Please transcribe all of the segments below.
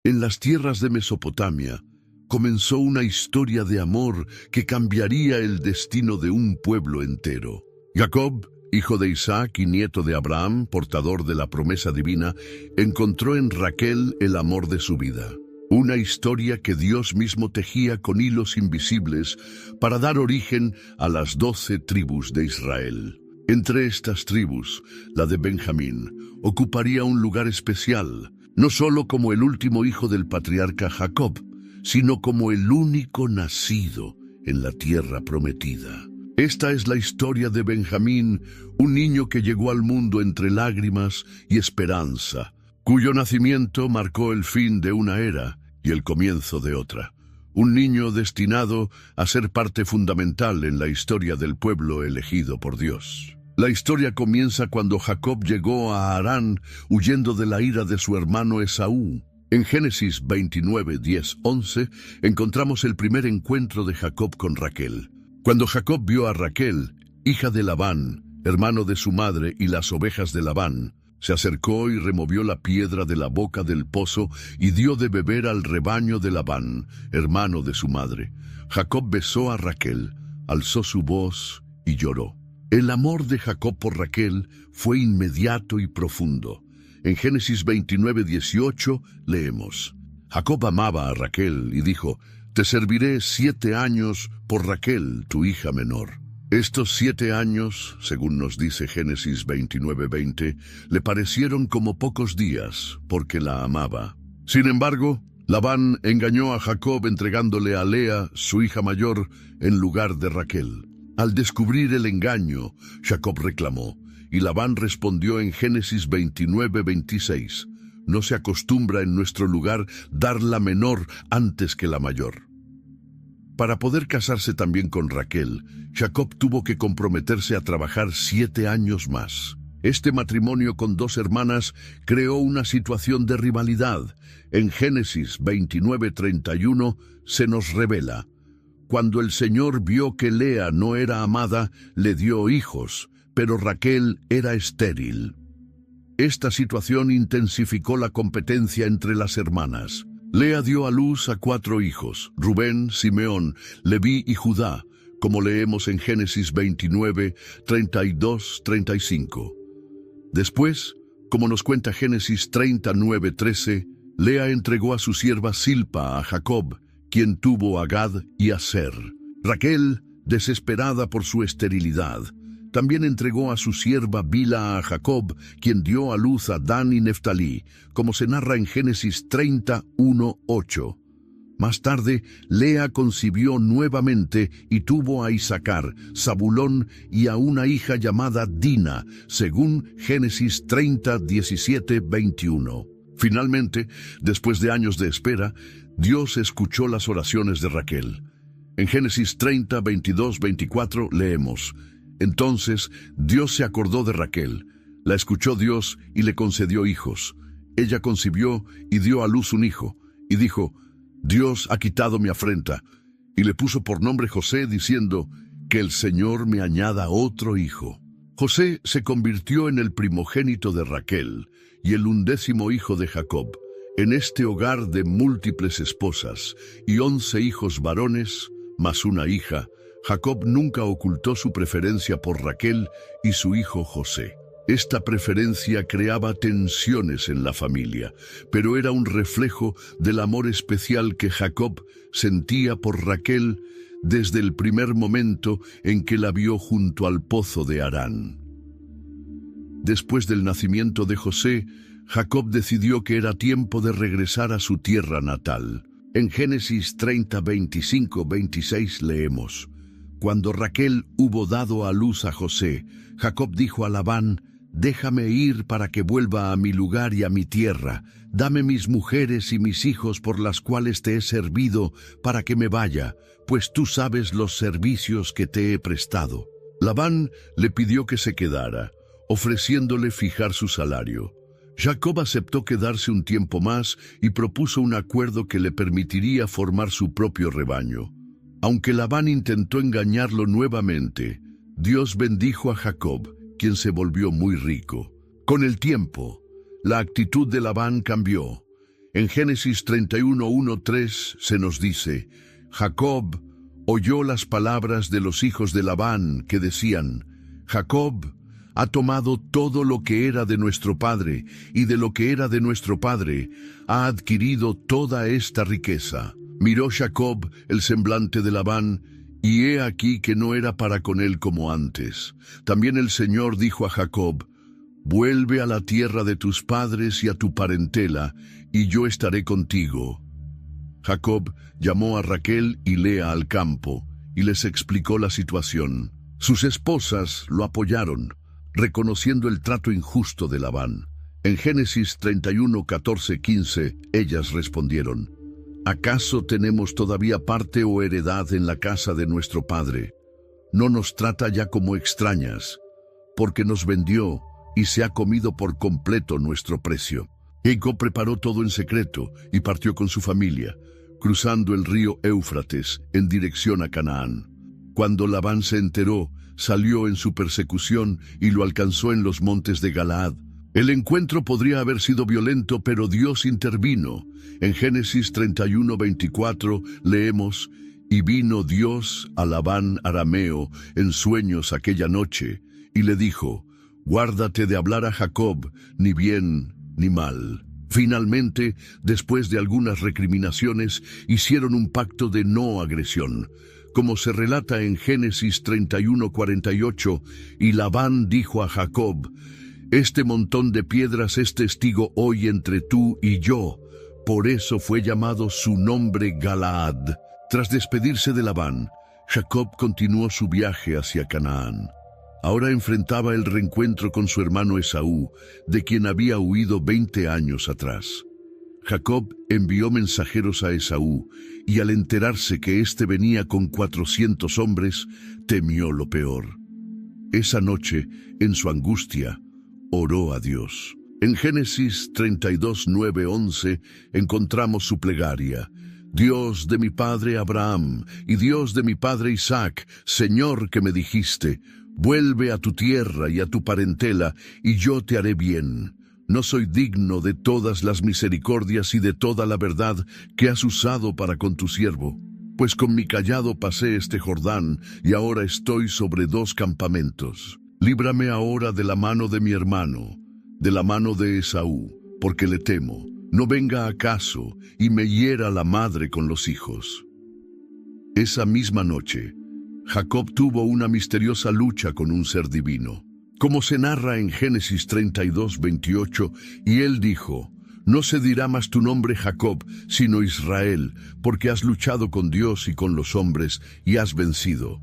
En las tierras de Mesopotamia comenzó una historia de amor que cambiaría el destino de un pueblo entero. Jacob, hijo de Isaac y nieto de Abraham, portador de la promesa divina, encontró en Raquel el amor de su vida. Una historia que Dios mismo tejía con hilos invisibles para dar origen a las 12 tribus de Israel. Entre estas tribus, la de Benjamín ocuparía un lugar especial, no solo como el último hijo del patriarca Jacob, sino como el único nacido en la tierra prometida. Esta es la historia de Benjamín, un niño que llegó al mundo entre lágrimas y esperanza, cuyo nacimiento marcó el fin de una era y el comienzo de otra. Un niño destinado a ser parte fundamental en la historia del pueblo elegido por Dios. La historia comienza cuando Jacob llegó a Harán huyendo de la ira de su hermano Esaú. En Génesis 29, 10, 11 encontramos el primer encuentro de Jacob con Raquel. Cuando Jacob vio a Raquel, hija de Labán, hermano de su madre, y las ovejas de Labán, se acercó y removió la piedra de la boca del pozo y dio de beber al rebaño de Labán, hermano de su madre. Jacob besó a Raquel, alzó su voz y lloró. El amor de Jacob por Raquel fue inmediato y profundo. En Génesis 29, 18 leemos: Jacob amaba a Raquel y dijo: «Te serviré 7 años por Raquel, tu hija menor». Estos 7 años, según nos dice Génesis 29, 20, le parecieron como pocos días, porque la amaba. Sin embargo, Labán engañó a Jacob entregándole a Lea, su hija mayor, en lugar de Raquel. Al descubrir el engaño, Jacob reclamó, y Labán respondió en Génesis 29, 26, «No se acostumbra en nuestro lugar dar la menor antes que la mayor». Para poder casarse también con Raquel, Jacob tuvo que comprometerse a trabajar 7 años más. Este matrimonio con 2 hermanas creó una situación de rivalidad. En Génesis 29, 31 se nos revela: «Cuando el Señor vio que Lea no era amada, le dio hijos, pero Raquel era estéril». Esta situación intensificó la competencia entre las hermanas. Lea dio a luz a 4 hijos, Rubén, Simeón, Leví y Judá, como leemos en Génesis 29, 32, 35. Después, como nos cuenta Génesis 39, 13, Lea entregó a su sierva Silpa a Jacob, quien tuvo a Gad y a Aser. Raquel, desesperada por su esterilidad, también entregó a su sierva Bila a Jacob, quien dio a luz a Dan y Neftalí, como se narra en Génesis 31, 8. Más tarde, Lea concibió nuevamente y tuvo a Isacar, Zabulón y a una hija llamada Dina, según Génesis 30, 17, 21. Finalmente, después de años de espera, Dios escuchó las oraciones de Raquel. En Génesis 30, 22, 24 leemos: «Entonces Dios se acordó de Raquel, la escuchó Dios y le concedió hijos. Ella concibió y dio a luz un hijo, y dijo: Dios ha quitado mi afrenta, y le puso por nombre José, diciendo: que el Señor me añada otro hijo». José se convirtió en el primogénito de Raquel y el 11º hijo de Jacob. En este hogar de múltiples esposas y 11 hijos varones, más una hija, Jacob nunca ocultó su preferencia por Raquel y su hijo José. Esta preferencia creaba tensiones en la familia, pero era un reflejo del amor especial que Jacob sentía por Raquel desde el primer momento en que la vio junto al pozo de Harán. Después del nacimiento de José, Jacob decidió que era tiempo de regresar a su tierra natal. En Génesis 30, 25, 26 leemos: «Cuando Raquel hubo dado a luz a José, Jacob dijo a Labán: déjame ir para que vuelva a mi lugar y a mi tierra. Dame mis mujeres y mis hijos por las cuales te he servido, para que me vaya, pues tú sabes los servicios que te he prestado». Labán le pidió que se quedara, ofreciéndole fijar su salario. Jacob aceptó quedarse un tiempo más y propuso un acuerdo que le permitiría formar su propio rebaño. Aunque Labán intentó engañarlo nuevamente, Dios bendijo a Jacob, quien se volvió muy rico. Con el tiempo, la actitud de Labán cambió. En Génesis 31:1-3 se nos dice: Jacob oyó las palabras de los hijos de Labán que decían: Jacob ha tomado todo lo que era de nuestro padre, y de lo que era de nuestro padre ha adquirido toda esta riqueza. Miró Jacob el semblante de Labán, y he aquí que no era para con él como antes. También el Señor dijo a Jacob: Vuelve a la tierra de tus padres y a tu parentela, y yo estaré contigo. Jacob llamó a Raquel y Lea al campo, y les explicó la situación. Sus esposas lo apoyaron, reconociendo el trato injusto de Labán. En Génesis 31:14-15, ellas respondieron: ¿Acaso tenemos todavía parte o heredad en la casa de nuestro padre? No nos trata ya como extrañas, porque nos vendió y se ha comido por completo nuestro precio. Jacob preparó todo en secreto y partió con su familia, cruzando el río Éufrates en dirección a Canaán. Cuando Labán se enteró, salió en su persecución y lo alcanzó en los montes de Galaad. El encuentro podría haber sido violento, pero Dios intervino. En Génesis 31:24 leemos: Y vino Dios a Labán arameo en sueños aquella noche, y le dijo: Guárdate de hablar a Jacob, ni bien ni mal. Finalmente, después de algunas recriminaciones, hicieron un pacto de no agresión. Como se relata en Génesis 31:48, y Labán dijo a Jacob: Este montón de piedras es testigo hoy entre tú y yo. Por eso fue llamado su nombre Galaad. Tras despedirse de Labán, Jacob continuó su viaje hacia Canaán. Ahora enfrentaba el reencuentro con su hermano Esaú, de quien había huido 20 años atrás. Jacob envió mensajeros a Esaú, y al enterarse que éste venía con 400 hombres, temió lo peor. Esa noche, en su angustia, oró a Dios. En Génesis 32:9-11 encontramos su plegaria: Dios de mi padre Abraham y Dios de mi padre Isaac, Señor que me dijiste: Vuelve a tu tierra y a tu parentela, y yo te haré bien. No soy digno de todas las misericordias y de toda la verdad que has usado para con tu siervo, pues con mi cayado pasé este Jordán, y ahora estoy sobre 2 campamentos. Líbrame ahora de la mano de mi hermano, de la mano de Esaú, porque le temo. No venga acaso y me hiera la madre con los hijos. Esa misma noche, Jacob tuvo una misteriosa lucha con un ser divino, como se narra en Génesis 32:28, y él dijo: No se dirá más tu nombre Jacob, sino Israel, porque has luchado con Dios y con los hombres, y has vencido.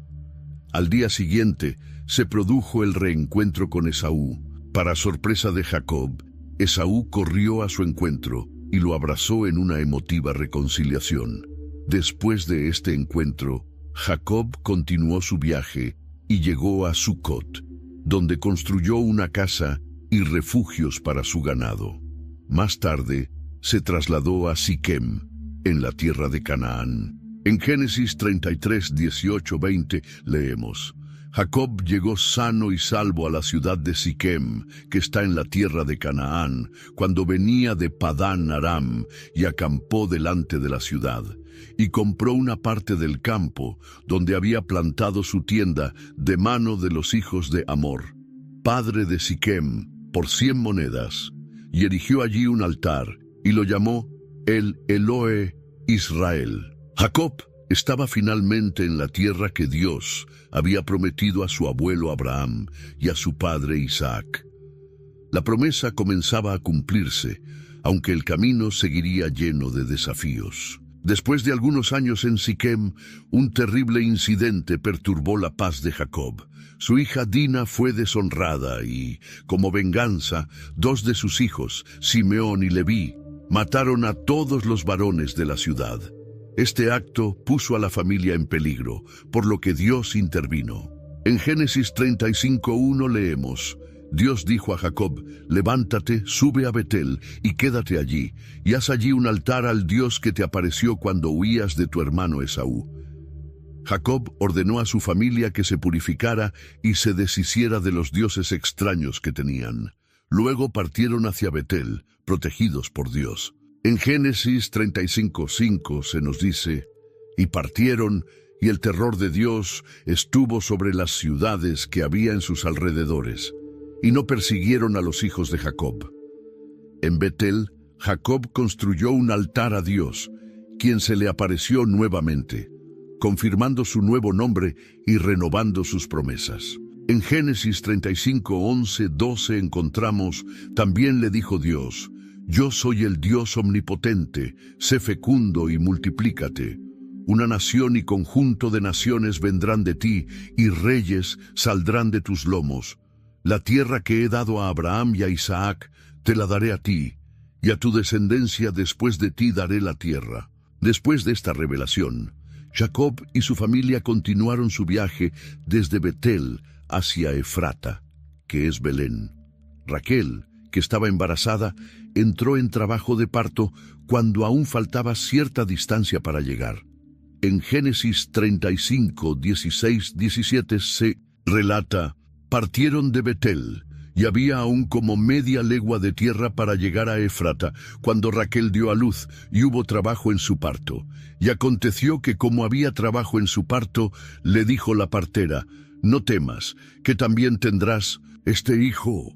Al día siguiente, se produjo el reencuentro con Esaú. Para sorpresa de Jacob, Esaú corrió a su encuentro y lo abrazó en una emotiva reconciliación. Después de este encuentro, Jacob continuó su viaje y llegó a Sucot, donde construyó una casa y refugios para su ganado. Más tarde, se trasladó a Siquem, en la tierra de Canaán. En Génesis 33:18-20 leemos: Jacob llegó sano y salvo a la ciudad de Siquem, que está en la tierra de Canaán, cuando venía de Padán Aram, y acampó delante de la ciudad, y compró una parte del campo, donde había plantado su tienda, de mano de los hijos de Hamor, padre de Siquem, por 100 monedas, y erigió allí un altar, y lo llamó el Elohe Israel. Jacob estaba finalmente en la tierra que Dios había prometido a su abuelo Abraham y a su padre Isaac. La promesa comenzaba a cumplirse, aunque el camino seguiría lleno de desafíos. Después de algunos años en Siquem, un terrible incidente perturbó la paz de Jacob. Su hija Dina fue deshonrada y, como venganza, 2 de sus hijos, Simeón y Leví, mataron a todos los varones de la ciudad. Este acto puso a la familia en peligro, por lo que Dios intervino. En Génesis 35:1 leemos: Dios dijo a Jacob: Levántate, sube a Betel y quédate allí, y haz allí un altar al Dios que te apareció cuando huías de tu hermano Esaú. Jacob ordenó a su familia que se purificara y se deshiciera de los dioses extraños que tenían. Luego partieron hacia Betel, protegidos por Dios. En Génesis 35:5 se nos dice, y partieron, y el terror de Dios estuvo sobre las ciudades que había en sus alrededores, y no persiguieron a los hijos de Jacob. En Betel, Jacob construyó un altar a Dios, quien se le apareció nuevamente, confirmando su nuevo nombre y renovando sus promesas. En Génesis 35:11-12 encontramos, también le dijo Dios, yo soy el Dios omnipotente, sé fecundo y multiplícate. Una nación y conjunto de naciones vendrán de ti, y reyes saldrán de tus lomos. La tierra que he dado a Abraham y a Isaac, te la daré a ti, y a tu descendencia después de ti daré la tierra. Después de esta revelación, Jacob y su familia continuaron su viaje desde Betel hacia Efrata, que es Belén. Raquel, que estaba embarazada, entró en trabajo de parto cuando aún faltaba cierta distancia para llegar. En Génesis 35:16-17 se relata, partieron de Betel, y había aún como media legua de tierra para llegar a Efrata, cuando Raquel dio a luz, y hubo trabajo en su parto. Y aconteció que como había trabajo en su parto, le dijo la partera, no temas, que también tendrás este hijo.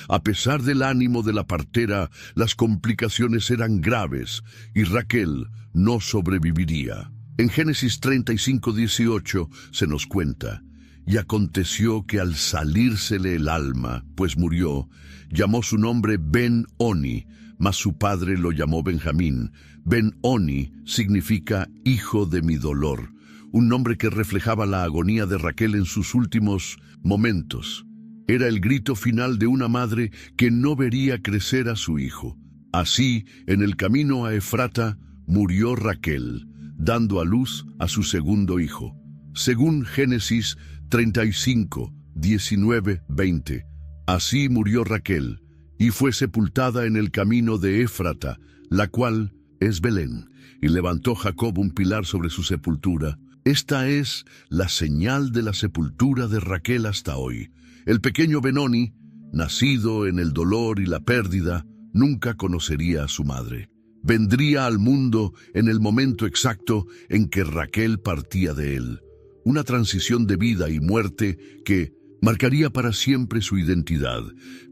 A pesar del ánimo de la partera, las complicaciones eran graves, y Raquel no sobreviviría. En Génesis 35:18 se nos cuenta, y aconteció que al salírsele el alma, pues murió, llamó su nombre Ben-Oni, mas su padre lo llamó Benjamín. Ben-Oni significa hijo de mi dolor, un nombre que reflejaba la agonía de Raquel en sus últimos momentos. Era el grito final de una madre que no vería crecer a su hijo. Así, en el camino a Efrata, murió Raquel, dando a luz a su segundo hijo. Según Génesis 35:19-20, así murió Raquel, y fue sepultada en el camino de Éfrata, la cual es Belén, y levantó Jacob un pilar sobre su sepultura. Esta es la señal de la sepultura de Raquel hasta hoy. El pequeño Benoni, nacido en el dolor y la pérdida, nunca conocería a su madre. Vendría al mundo en el momento exacto en que Raquel partía de él. Una transición de vida y muerte que marcaría para siempre su identidad.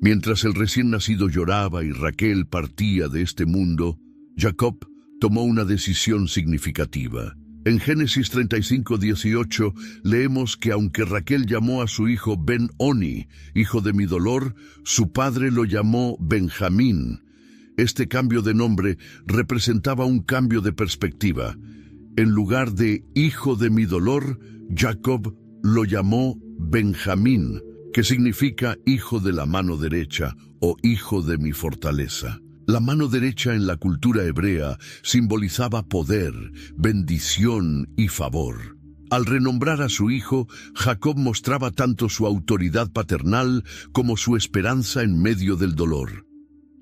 Mientras el recién nacido lloraba y Raquel partía de este mundo, Jacob tomó una decisión significativa. En Génesis 35:18 leemos que aunque Raquel llamó a su hijo Ben-Oni, hijo de mi dolor, su padre lo llamó Benjamín. Este cambio de nombre representaba un cambio de perspectiva. En lugar de hijo de mi dolor, Jacob lo llamó Benjamín, que significa hijo de la mano derecha o hijo de mi fortaleza. La mano derecha en la cultura hebrea simbolizaba poder, bendición y favor. Al renombrar a su hijo, Jacob mostraba tanto su autoridad paternal como su esperanza en medio del dolor.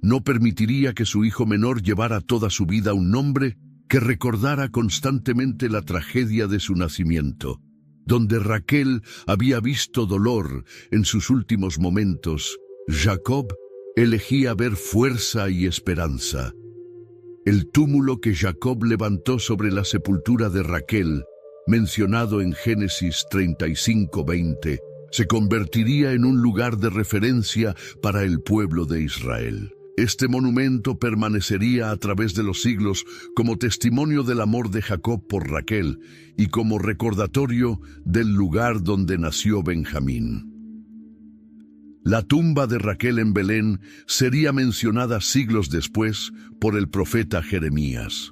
No permitiría que su hijo menor llevara toda su vida un nombre que recordara constantemente la tragedia de su nacimiento. Donde Raquel había visto dolor en sus últimos momentos, Jacob elegía ver fuerza y esperanza. El túmulo que Jacob levantó sobre la sepultura de Raquel, mencionado en Génesis 35:20, se convertiría en un lugar de referencia para el pueblo de Israel. Este monumento permanecería a través de los siglos como testimonio del amor de Jacob por Raquel y como recordatorio del lugar donde nació Benjamín. La tumba de Raquel en Belén sería mencionada siglos después por el profeta Jeremías.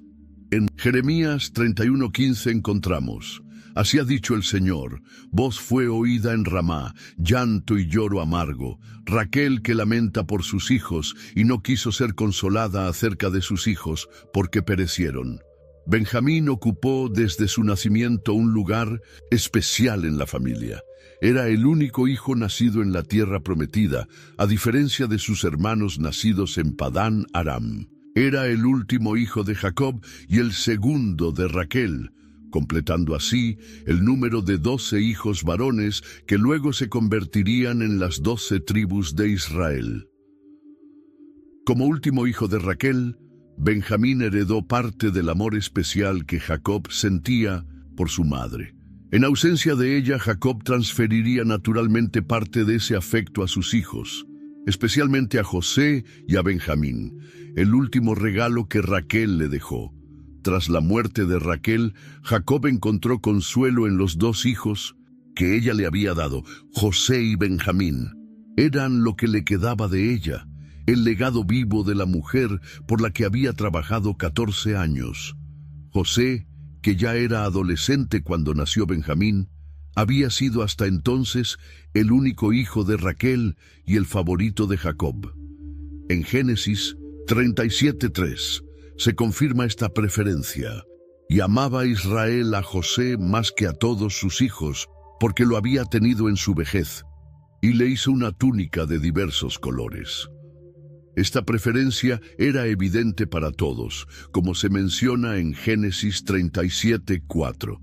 En Jeremías 31:15 encontramos: así ha dicho el Señor, voz fue oída en Ramá, llanto y lloro amargo, Raquel que lamenta por sus hijos y no quiso ser consolada acerca de sus hijos, porque perecieron. Benjamín ocupó desde su nacimiento un lugar especial en la familia. Era el único hijo nacido en la tierra prometida, a diferencia de sus hermanos nacidos en Padán Aram. Era el último hijo de Jacob y el segundo de Raquel, completando así el número de 12 hijos varones que luego se convertirían en las 12 tribus de Israel. Como último hijo de Raquel, Benjamín heredó parte del amor especial que Jacob sentía por su madre. En ausencia de ella, Jacob transferiría naturalmente parte de ese afecto a sus hijos, especialmente a José y a Benjamín, el último regalo que Raquel le dejó. Tras la muerte de Raquel, Jacob encontró consuelo en los dos hijos que ella le había dado, José y Benjamín. Eran lo que le quedaba de ella, el legado vivo de la mujer por la que había trabajado 14 años. José, que ya era adolescente cuando nació Benjamín, había sido hasta entonces el único hijo de Raquel y el favorito de Jacob. En Génesis 37:3 se confirma esta preferencia. Y amaba Israel a José más que a todos sus hijos, porque lo había tenido en su vejez, y le hizo una túnica de diversos colores. Esta preferencia era evidente para todos, como se menciona en Génesis 37:4.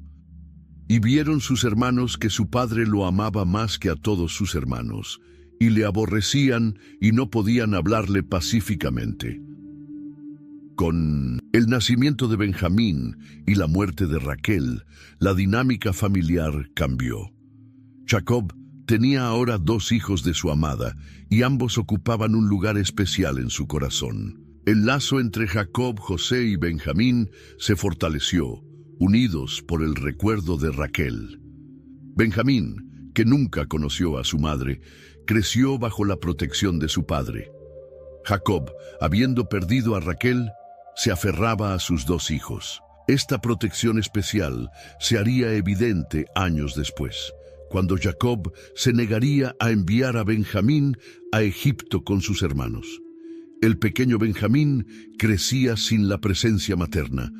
Y vieron sus hermanos que su padre lo amaba más que a todos sus hermanos, y le aborrecían y no podían hablarle pacíficamente. Con el nacimiento de Benjamín y la muerte de Raquel, la dinámica familiar cambió. Jacob tenía ahora dos hijos de su amada, y ambos ocupaban un lugar especial en su corazón. El lazo entre Jacob, José y Benjamín se fortaleció, unidos por el recuerdo de Raquel. Benjamín, que nunca conoció a su madre, creció bajo la protección de su padre. Jacob, habiendo perdido a Raquel, se aferraba a sus dos hijos. Esta protección especial se haría evidente años después, cuando Jacob se negaría a enviar a Benjamín a Egipto con sus hermanos. El pequeño Benjamín crecía sin la presencia materna,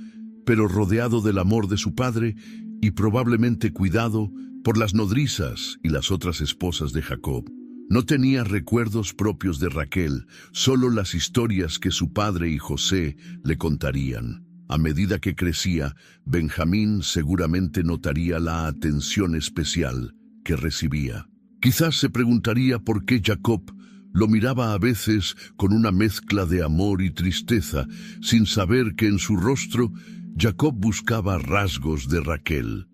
pero rodeado del amor de su padre y probablemente cuidado por las nodrizas y las otras esposas de Jacob. No tenía recuerdos propios de Raquel, solo las historias que su padre y José le contarían. A medida que crecía, Benjamín seguramente notaría la atención especial que recibía. Quizás se preguntaría por qué Jacob lo miraba a veces con una mezcla de amor y tristeza, sin saber que en su rostro Jacob buscaba rasgos de Raquel.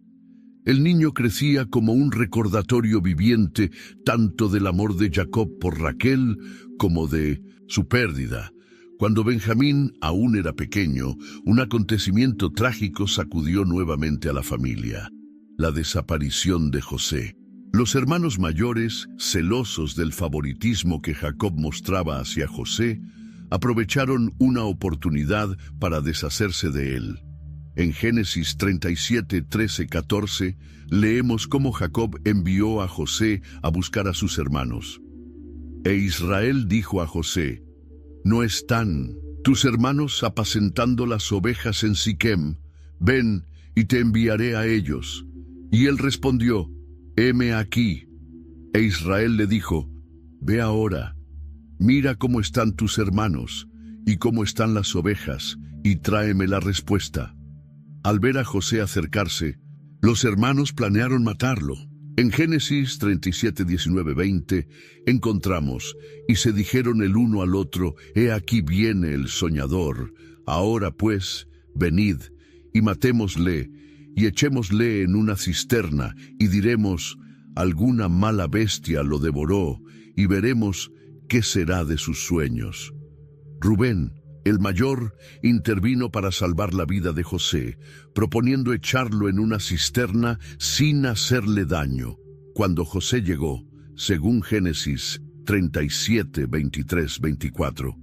El niño crecía como un recordatorio viviente tanto del amor de Jacob por Raquel como de su pérdida. Cuando Benjamín aún era pequeño, un acontecimiento trágico sacudió nuevamente a la familia: la desaparición de José. Los hermanos mayores, celosos del favoritismo que Jacob mostraba hacia José, aprovecharon una oportunidad para deshacerse de él. En Génesis 37:13-14 leemos cómo Jacob envió a José a buscar a sus hermanos. E Israel dijo a José: ¿no están tus hermanos apacentando las ovejas en Siquem? Ven, y te enviaré a ellos. Y él respondió: heme aquí. E Israel le dijo: ve ahora, mira cómo están tus hermanos, y cómo están las ovejas, y tráeme la respuesta. Al ver a José acercarse, los hermanos planearon matarlo. En Génesis 37:19-20 encontramos: y se dijeron el uno al otro: he aquí viene el soñador. Ahora pues, venid, y matémosle, y echémosle en una cisterna, y diremos: alguna mala bestia lo devoró, y veremos qué será de sus sueños. Rubén, el mayor, intervino para salvar la vida de José, proponiendo echarlo en una cisterna sin hacerle daño. Cuando José llegó, según Génesis 37:23-24,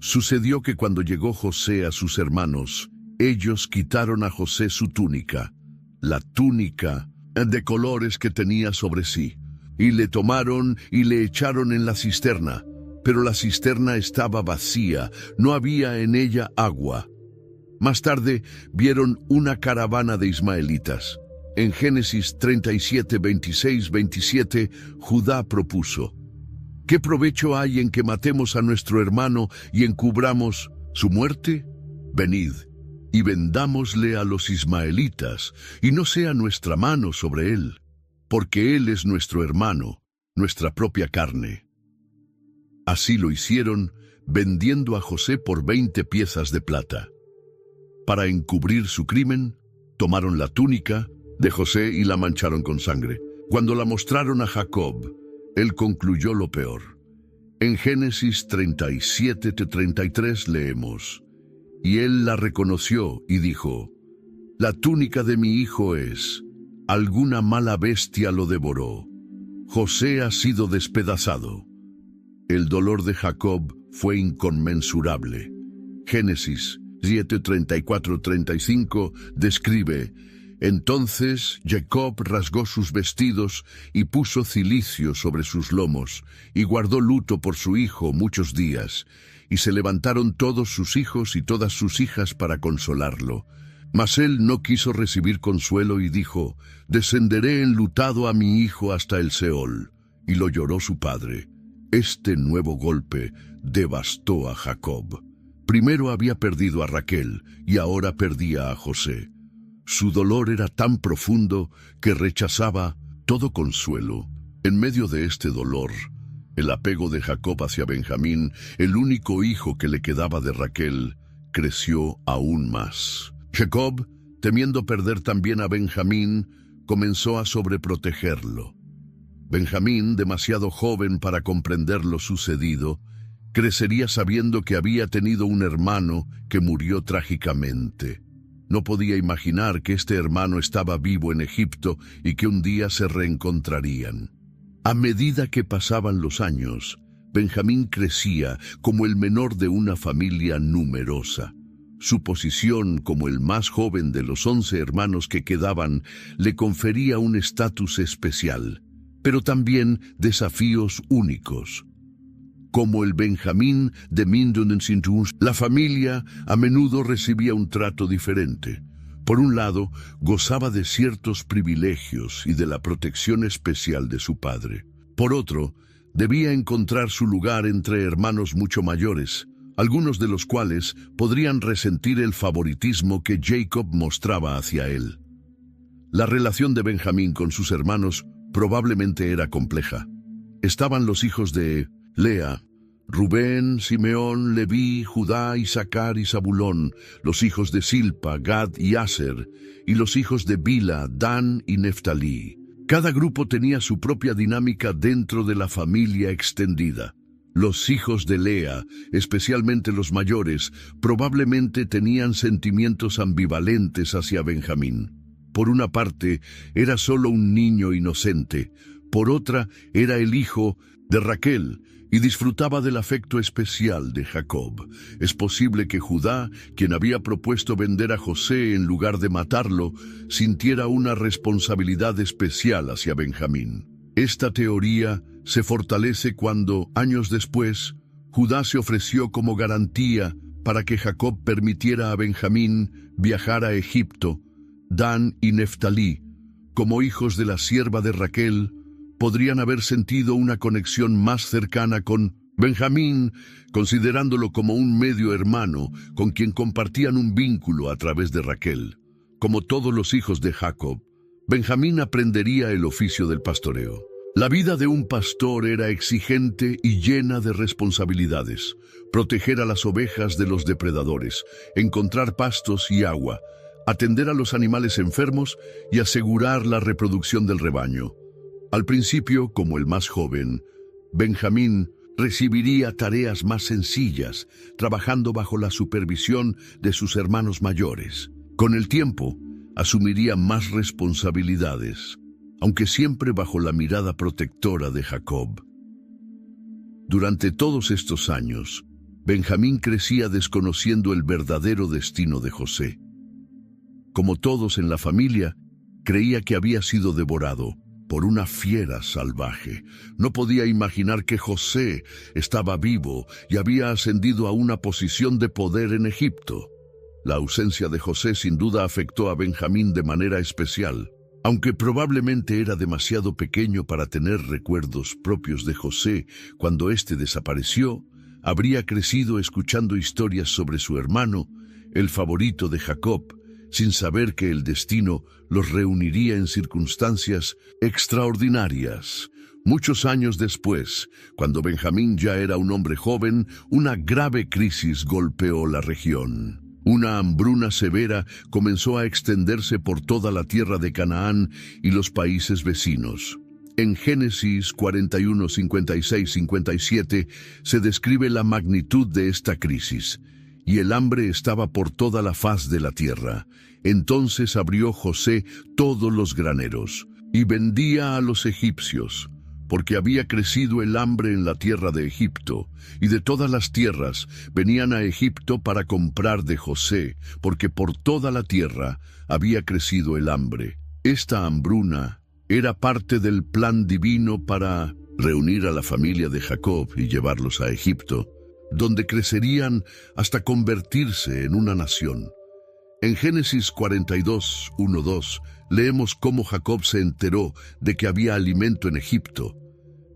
sucedió que cuando llegó José a sus hermanos, ellos quitaron a José su túnica, la túnica de colores que tenía sobre sí, y le tomaron y le echaron en la cisterna. Pero la cisterna estaba vacía, no había en ella agua. Más tarde vieron una caravana de ismaelitas. En Génesis 37:26-27, Judá propuso: ¿qué provecho hay en que matemos a nuestro hermano y encubramos su muerte? Venid, y vendámosle a los ismaelitas, y no sea nuestra mano sobre él, porque él es nuestro hermano, nuestra propia carne. Así lo hicieron, vendiendo a José por 20 piezas de plata. Para encubrir su crimen, tomaron la túnica de José y la mancharon con sangre. Cuando la mostraron a Jacob, él concluyó lo peor. En Génesis 37-33 leemos: y él la reconoció y dijo: la túnica de mi hijo es, alguna mala bestia lo devoró. José ha sido despedazado. El dolor de Jacob fue inconmensurable. Génesis 7:34-35 describe: entonces Jacob rasgó sus vestidos y puso cilicio sobre sus lomos, y guardó luto por su hijo muchos días, y se levantaron todos sus hijos y todas sus hijas para consolarlo. Mas él no quiso recibir consuelo y dijo: descenderé enlutado a mi hijo hasta el Seol. Y lo lloró su padre. Este nuevo golpe devastó a Jacob. Primero había perdido a Raquel y ahora perdía a José. Su dolor era tan profundo que rechazaba todo consuelo. En medio de este dolor, el apego de Jacob hacia Benjamín, el único hijo que le quedaba de Raquel, creció aún más. Jacob, temiendo perder también a Benjamín, comenzó a sobreprotegerlo. Benjamín, demasiado joven para comprender lo sucedido, crecería sabiendo que había tenido un hermano que murió trágicamente. No podía imaginar que este hermano estaba vivo en Egipto y que un día se reencontrarían. A medida que pasaban los años, Benjamín crecía como el menor de una familia numerosa. Su posición como el más joven de los 11 hermanos que quedaban le confería un estatus especial, pero también desafíos únicos. Como el Benjamín de Minden-Sint-Ons, la familia a menudo recibía un trato diferente. Por un lado, gozaba de ciertos privilegios y de la protección especial de su padre. Por otro, debía encontrar su lugar entre hermanos mucho mayores, algunos de los cuales podrían resentir el favoritismo que Jacob mostraba hacia él. La relación de Benjamín con sus hermanos probablemente era compleja. Estaban los hijos de Lea, Rubén, Simeón, Leví, Judá, Isaacar y Zabulón, los hijos de Silpa, Gad y Aser, y los hijos de Bila, Dan y Neftalí. Cada grupo tenía su propia dinámica dentro de la familia extendida. Los hijos de Lea, especialmente los mayores, probablemente tenían sentimientos ambivalentes hacia Benjamín. Por una parte, era solo un niño inocente. Por otra, era el hijo de Raquel y disfrutaba del afecto especial de Jacob. Es posible que Judá, quien había propuesto vender a José en lugar de matarlo, sintiera una responsabilidad especial hacia Benjamín. Esta teoría se fortalece cuando, años después, Judá se ofreció como garantía para que Jacob permitiera a Benjamín viajar a Egipto. Dan y Neftalí, como hijos de la sierva de Raquel, podrían haber sentido una conexión más cercana con Benjamín, considerándolo como un medio hermano con quien compartían un vínculo a través de Raquel. Como todos los hijos de Jacob, Benjamín aprendería el oficio del pastoreo. La vida de un pastor era exigente y llena de responsabilidades: proteger a las ovejas de los depredadores, encontrar pastos y agua, atender a los animales enfermos y asegurar la reproducción del rebaño. Al principio, como el más joven, Benjamín recibiría tareas más sencillas, trabajando bajo la supervisión de sus hermanos mayores. Con el tiempo, asumiría más responsabilidades, aunque siempre bajo la mirada protectora de Jacob. Durante todos estos años, Benjamín crecía desconociendo el verdadero destino de José. Como todos en la familia, creía que había sido devorado por una fiera salvaje. No podía imaginar que José estaba vivo y había ascendido a una posición de poder en Egipto. La ausencia de José sin duda afectó a Benjamín de manera especial. Aunque probablemente era demasiado pequeño para tener recuerdos propios de José cuando éste desapareció, habría crecido escuchando historias sobre su hermano, el favorito de Jacob, sin saber que el destino los reuniría en circunstancias extraordinarias. Muchos años después, cuando Benjamín ya era un hombre joven, una grave crisis golpeó la región. Una hambruna severa comenzó a extenderse por toda la tierra de Canaán y los países vecinos. En Génesis 41, 56, 57 se describe la magnitud de esta crisis. Y el hambre estaba por toda la faz de la tierra. Entonces abrió José todos los graneros y vendía a los egipcios, porque había crecido el hambre en la tierra de Egipto, y de todas las tierras venían a Egipto para comprar de José, porque por toda la tierra había crecido el hambre. Esta hambruna era parte del plan divino para reunir a la familia de Jacob y llevarlos a Egipto, donde crecerían hasta convertirse en una nación. En Génesis 42, 1-2, leemos cómo Jacob se enteró de que había alimento en Egipto.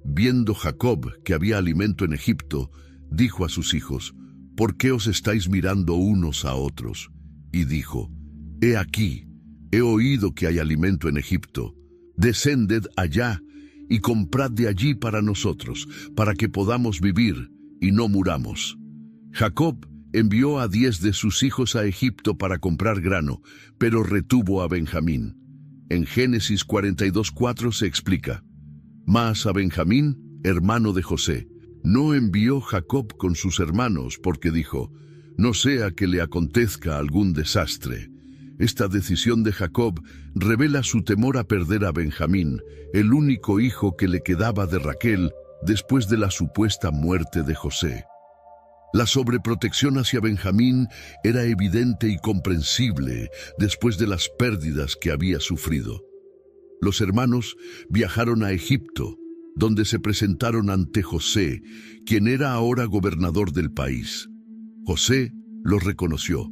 Viendo Jacob que había alimento en Egipto, dijo a sus hijos: ¿Por qué os estáis mirando unos a otros? Y dijo: He aquí, he oído que hay alimento en Egipto. Descended allá y comprad de allí para nosotros, para que podamos vivir y no muramos. Jacob envió a 10 de sus hijos a Egipto para comprar grano, pero retuvo a Benjamín. En Génesis 42:4 se explica: Mas a Benjamín, hermano de José, no envió Jacob con sus hermanos, porque dijo: no sea que le acontezca algún desastre. Esta decisión de Jacob revela su temor a perder a Benjamín, el único hijo que le quedaba de Raquel después de la supuesta muerte de José. La sobreprotección hacia Benjamín era evidente y comprensible después de las pérdidas que había sufrido. Los hermanos viajaron a Egipto, donde se presentaron ante José, quien era ahora gobernador del país. José los reconoció,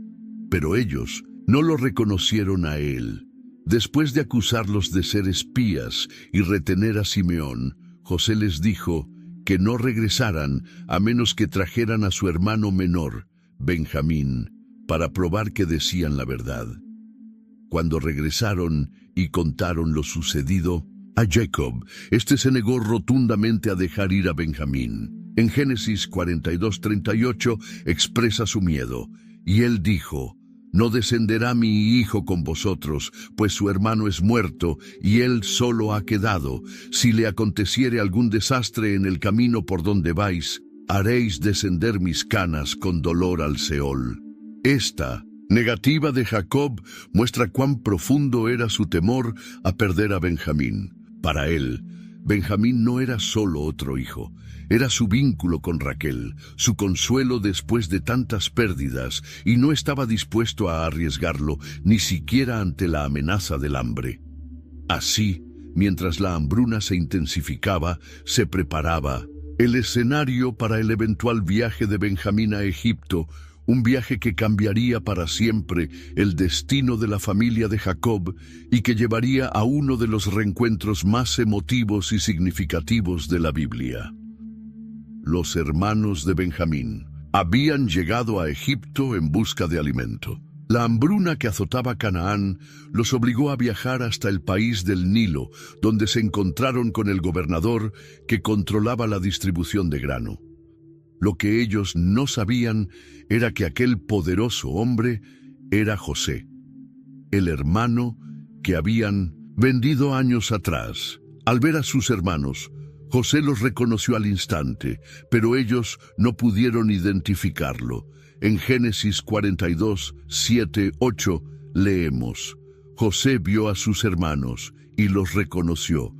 pero ellos no lo reconocieron a él. Después de acusarlos de ser espías y retener a Simeón, José les dijo que no regresaran a menos que trajeran a su hermano menor, Benjamín, para probar que decían la verdad. Cuando regresaron y contaron lo sucedido a Jacob, este se negó rotundamente a dejar ir a Benjamín. En Génesis 42:38 expresa su miedo, y él dijo: no descenderá mi hijo con vosotros, pues su hermano es muerto, y él solo ha quedado. Si le aconteciere algún desastre en el camino por donde vais, haréis descender mis canas con dolor al Seol. Esta negativa de Jacob muestra cuán profundo era su temor a perder a Benjamín. Para él, Benjamín no era solo otro hijo, era su vínculo con Raquel, su consuelo después de tantas pérdidas, y no estaba dispuesto a arriesgarlo, ni siquiera ante la amenaza del hambre. Así, mientras la hambruna se intensificaba, se preparaba el escenario para el eventual viaje de Benjamín a Egipto, un viaje que cambiaría para siempre el destino de la familia de Jacob y que llevaría a uno de los reencuentros más emotivos y significativos de la Biblia. Los hermanos de Benjamín habían llegado a Egipto en busca de alimento. La hambruna que azotaba Canaán los obligó a viajar hasta el país del Nilo, donde se encontraron con el gobernador que controlaba la distribución de grano. Lo que ellos no sabían era que aquel poderoso hombre era José, el hermano que habían vendido años atrás. Al ver a sus hermanos, José los reconoció al instante, pero ellos no pudieron identificarlo. En Génesis 42, 7, 8 leemos: José vio a sus hermanos y los reconoció,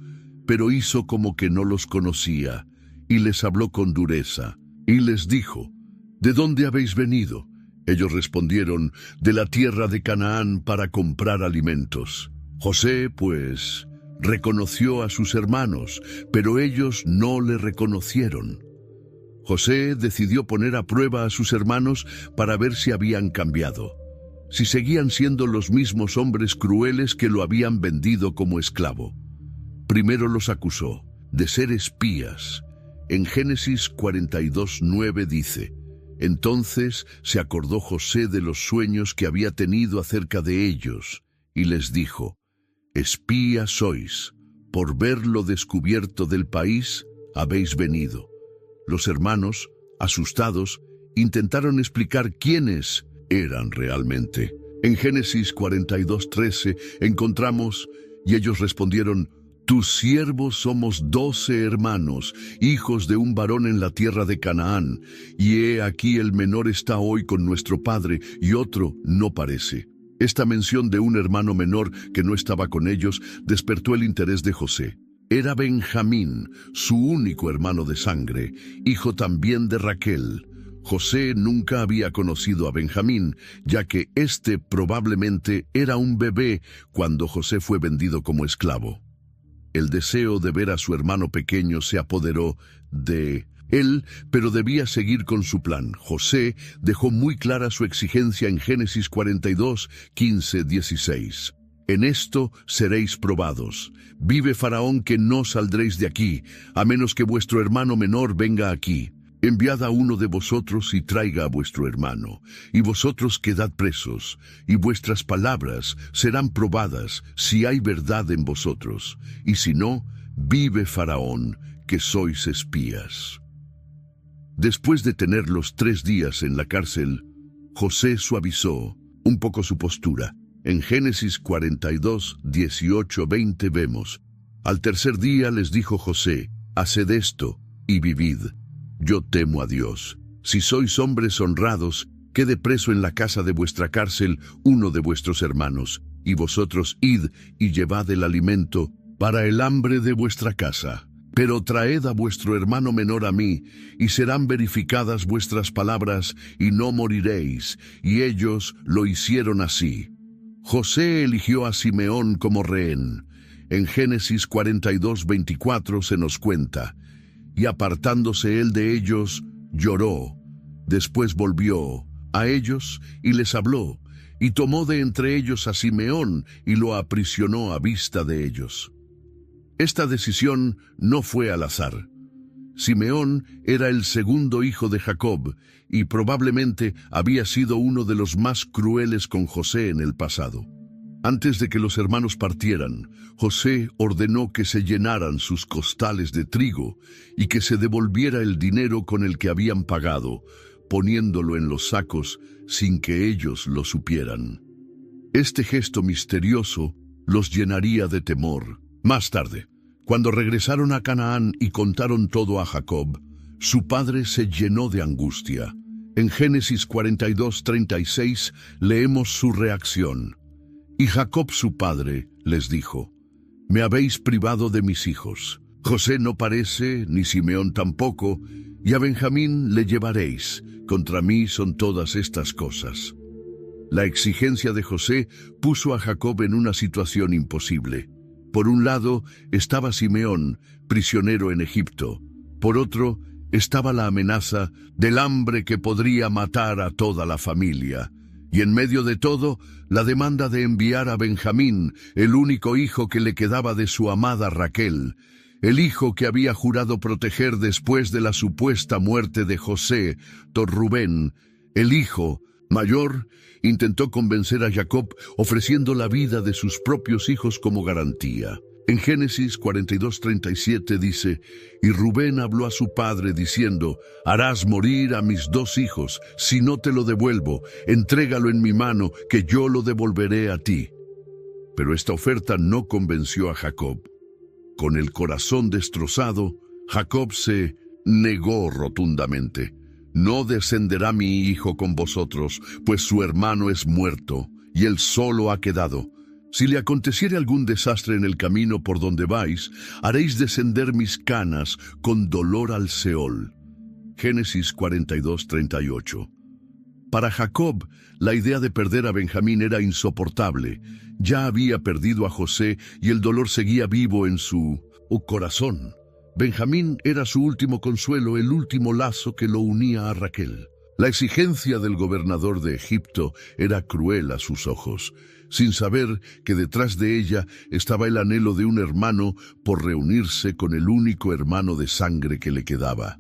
pero hizo como que no los conocía, y les habló con dureza. Y les dijo: ¿de dónde habéis venido? Ellos respondieron: de la tierra de Canaán para comprar alimentos. José, pues, reconoció a sus hermanos, pero ellos no le reconocieron. José decidió poner a prueba a sus hermanos para ver si habían cambiado, si seguían siendo los mismos hombres crueles que lo habían vendido como esclavo. Primero los acusó de ser espías. En Génesis 42:9 dice: entonces se acordó José de los sueños que había tenido acerca de ellos, y les dijo: espías sois, por ver lo descubierto del país, habéis venido. Los hermanos, asustados, intentaron explicar quiénes eran realmente. En Génesis 42:13 encontramos, y ellos respondieron: tus siervos somos 12 hermanos, hijos de un varón en la tierra de Canaán, y he aquí el menor está hoy con nuestro padre, y otro no parece. Esta mención de un hermano menor que no estaba con ellos despertó el interés de José. Era Benjamín, su único hermano de sangre, hijo también de Raquel. José nunca había conocido a Benjamín, ya que éste probablemente era un bebé cuando José fue vendido como esclavo. El deseo de ver a su hermano pequeño se apoderó de él, pero debía seguir con su plan. José dejó muy clara su exigencia en Génesis 42:15-16. En esto seréis probados. Vive Faraón que no saldréis de aquí, a menos que vuestro hermano menor venga aquí. Enviad a uno de vosotros y traiga a vuestro hermano, y vosotros quedad presos, y vuestras palabras serán probadas si hay verdad en vosotros, y si no, vive Faraón, que sois espías. Después de tenerlos 3 días en la cárcel, José suavizó un poco su postura. En Génesis 42:18-20 vemos: al tercer día les dijo José: haced esto y vivid. Yo temo a Dios. Si sois hombres honrados, quede preso en la casa de vuestra cárcel uno de vuestros hermanos, y vosotros id y llevad el alimento para el hambre de vuestra casa. Pero traed a vuestro hermano menor a mí, y serán verificadas vuestras palabras, y no moriréis. Y ellos lo hicieron así. José eligió a Simeón como rehén. En Génesis 42:24 se nos cuenta: y apartándose él de ellos, lloró. Después volvió a ellos y les habló, y tomó de entre ellos a Simeón y lo aprisionó a vista de ellos. Esta decisión no fue al azar. Simeón era el segundo hijo de Jacob y probablemente había sido uno de los más crueles con José en el pasado. Antes de que los hermanos partieran, José ordenó que se llenaran sus costales de trigo y que se devolviera el dinero con el que habían pagado, poniéndolo en los sacos sin que ellos lo supieran. Este gesto misterioso los llenaría de temor. Más tarde, cuando regresaron a Canaán y contaron todo a Jacob, su padre se llenó de angustia. En Génesis 42:36 leemos su reacción. Y Jacob su padre les dijo: me habéis privado de mis hijos. José no parece, ni Simeón tampoco, y a Benjamín le llevaréis. Contra mí son todas estas cosas. La exigencia de José puso a Jacob en una situación imposible. Por un lado estaba Simeón, prisionero en Egipto. Por otro estaba la amenaza del hambre que podría matar a toda la familia. Y en medio de todo, la demanda de enviar a Benjamín, el único hijo que le quedaba de su amada Raquel, el hijo que había jurado proteger después de la supuesta muerte de José, Rubén. El hijo mayor intentó convencer a Jacob ofreciendo la vida de sus propios hijos como garantía. En Génesis 42:37 dice: y Rubén habló a su padre diciendo: harás morir a mis 2 hijos, si no te lo devuelvo, entrégalo en mi mano, que yo lo devolveré a ti. Pero esta oferta no convenció a Jacob. Con el corazón destrozado, Jacob se negó rotundamente. No descenderá mi hijo con vosotros, pues su hermano es muerto, y él solo ha quedado. Si le aconteciere algún desastre en el camino por donde vais, haréis descender mis canas con dolor al Seol. Génesis 42:38. Para Jacob, la idea de perder a Benjamín era insoportable. Ya había perdido a José y el dolor seguía vivo en su corazón. Benjamín era su último consuelo, el último lazo que lo unía a Raquel. La exigencia del gobernador de Egipto era cruel a sus ojos, sin saber que detrás de ella estaba el anhelo de un hermano por reunirse con el único hermano de sangre que le quedaba.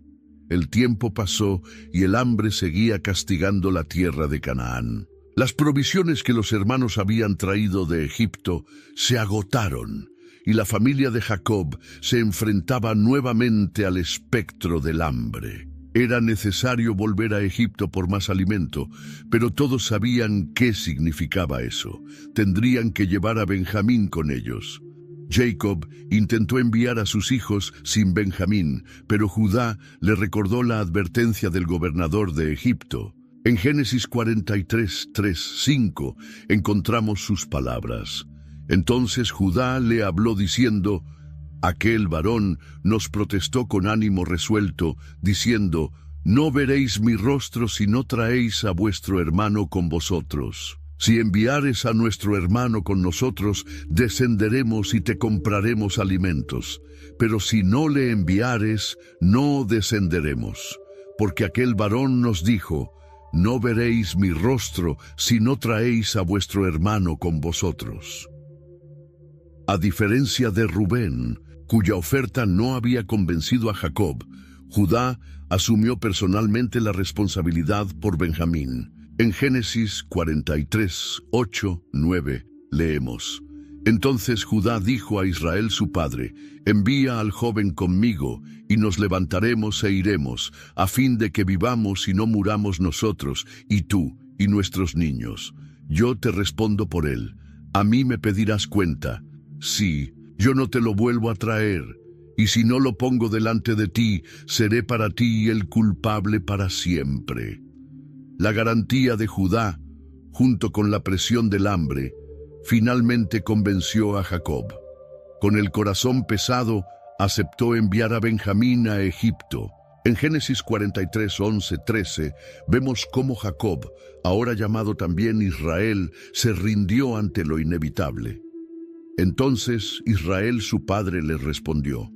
El tiempo pasó y el hambre seguía castigando la tierra de Canaán. Las provisiones que los hermanos habían traído de Egipto se agotaron y la familia de Jacob se enfrentaba nuevamente al espectro del hambre. Era necesario volver a Egipto por más alimento, pero todos sabían qué significaba eso. Tendrían que llevar a Benjamín con ellos. Jacob intentó enviar a sus hijos sin Benjamín, pero Judá le recordó la advertencia del gobernador de Egipto. En Génesis 43, 3, 5 encontramos sus palabras. Entonces Judá le habló diciendo: aquel varón nos protestó con ánimo resuelto, diciendo: no veréis mi rostro si no traéis a vuestro hermano con vosotros. Si enviares a nuestro hermano con nosotros, descenderemos y te compraremos alimentos. Pero si no le enviares, no descenderemos. Porque aquel varón nos dijo: no veréis mi rostro si no traéis a vuestro hermano con vosotros. A diferencia de Rubén, cuya oferta no había convencido a Jacob, Judá asumió personalmente la responsabilidad por Benjamín. En Génesis 43, 8, 9, leemos: entonces Judá dijo a Israel su padre: envía al joven conmigo, y nos levantaremos e iremos, a fin de que vivamos y no muramos nosotros, y tú, y nuestros niños. Yo te respondo por él. A mí me pedirás cuenta. Sí, yo no te lo vuelvo a traer, y si no lo pongo delante de ti, seré para ti el culpable para siempre. La garantía de Judá, junto con la presión del hambre, finalmente convenció a Jacob. Con el corazón pesado, aceptó enviar a Benjamín a Egipto. En Génesis 43, 11, 13, vemos cómo Jacob, ahora llamado también Israel, se rindió ante lo inevitable. Entonces Israel su padre le respondió: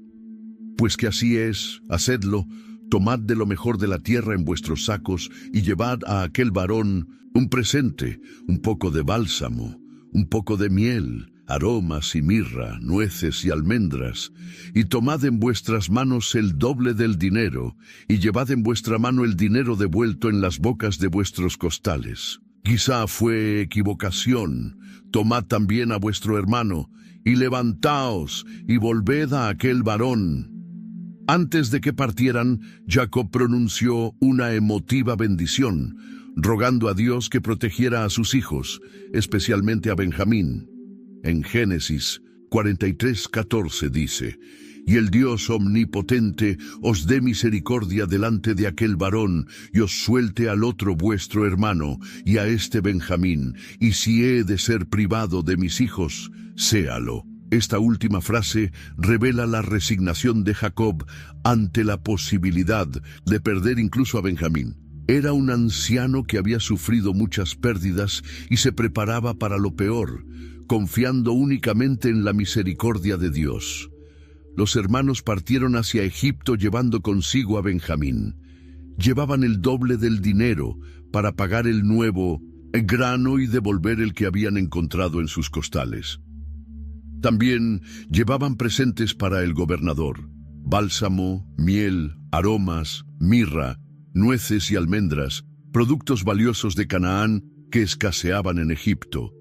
pues que así es, hacedlo, tomad de lo mejor de la tierra en vuestros sacos y llevad a aquel varón un presente, un poco de bálsamo, un poco de miel, aromas y mirra, nueces y almendras, y tomad en vuestras manos el doble del dinero, y llevad en vuestra mano el dinero devuelto en las bocas de vuestros costales. Quizá fue equivocación. Tomad también a vuestro hermano, y levantaos, y volved a aquel varón. Antes de que partieran, Jacob pronunció una emotiva bendición, rogando a Dios que protegiera a sus hijos, especialmente a Benjamín. En Génesis 43, 14 dice: y el Dios omnipotente os dé misericordia delante de aquel varón, y os suelte al otro vuestro hermano, y a este Benjamín, y si he de ser privado de mis hijos, séalo. Esta última frase revela la resignación de Jacob ante la posibilidad de perder incluso a Benjamín. Era un anciano que había sufrido muchas pérdidas y se preparaba para lo peor, confiando únicamente en la misericordia de Dios. Los hermanos partieron hacia Egipto llevando consigo a Benjamín. Llevaban el doble del dinero para pagar el nuevo grano y devolver el que habían encontrado en sus costales. También llevaban presentes para el gobernador: bálsamo, miel, aromas, mirra, nueces y almendras, productos valiosos de Canaán que escaseaban en Egipto.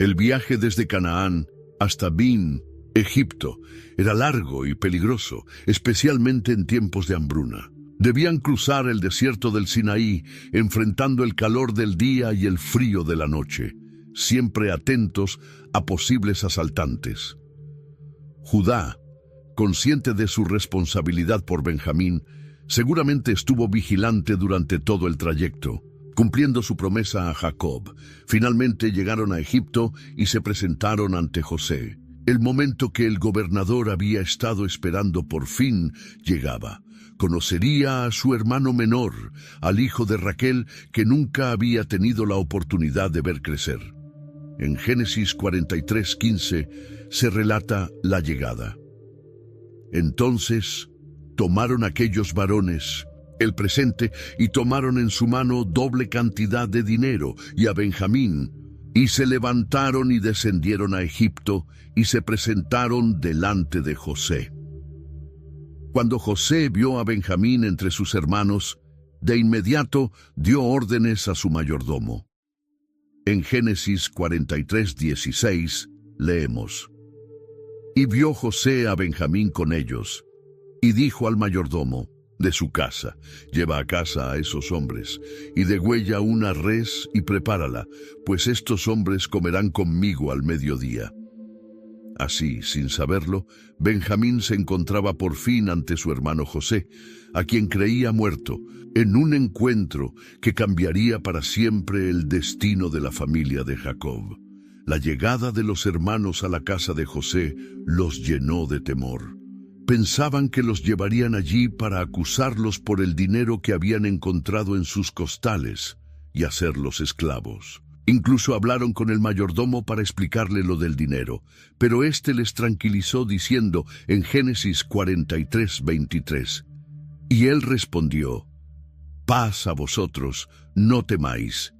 El viaje desde Canaán hasta Bin, Egipto, era largo y peligroso, especialmente en tiempos de hambruna. Debían cruzar el desierto del Sinaí, enfrentando el calor del día y el frío de la noche, siempre atentos a posibles asaltantes. Judá, consciente de su responsabilidad por Benjamín, seguramente estuvo vigilante durante todo el trayecto, cumpliendo su promesa a Jacob. Finalmente llegaron a Egipto y se presentaron ante José. El momento que el gobernador había estado esperando por fin llegaba. Conocería a su hermano menor, al hijo de Raquel, que nunca había tenido la oportunidad de ver crecer. En Génesis 43, 15 se relata la llegada. Entonces tomaron aquellos varones el presente y tomaron en su mano doble cantidad de dinero y a Benjamín, y se levantaron y descendieron a Egipto y se presentaron delante de José. Cuando José vio a Benjamín entre sus hermanos, de inmediato dio órdenes a su mayordomo. En Génesis 43, 16 leemos: Y vio José a Benjamín con ellos, y dijo al mayordomo de su casa: lleva a casa a esos hombres, y degüella una res y prepárala, pues estos hombres comerán conmigo al mediodía. Así, sin saberlo, Benjamín se encontraba por fin ante su hermano José, a quien creía muerto, en un encuentro que cambiaría para siempre el destino de la familia de Jacob. La llegada de los hermanos a la casa de José los llenó de temor. Pensaban que los llevarían allí para acusarlos por el dinero que habían encontrado en sus costales y hacerlos esclavos. Incluso hablaron con el mayordomo para explicarle lo del dinero, pero éste les tranquilizó diciendo en Génesis 43:23, y él respondió: paz a vosotros, no temáis.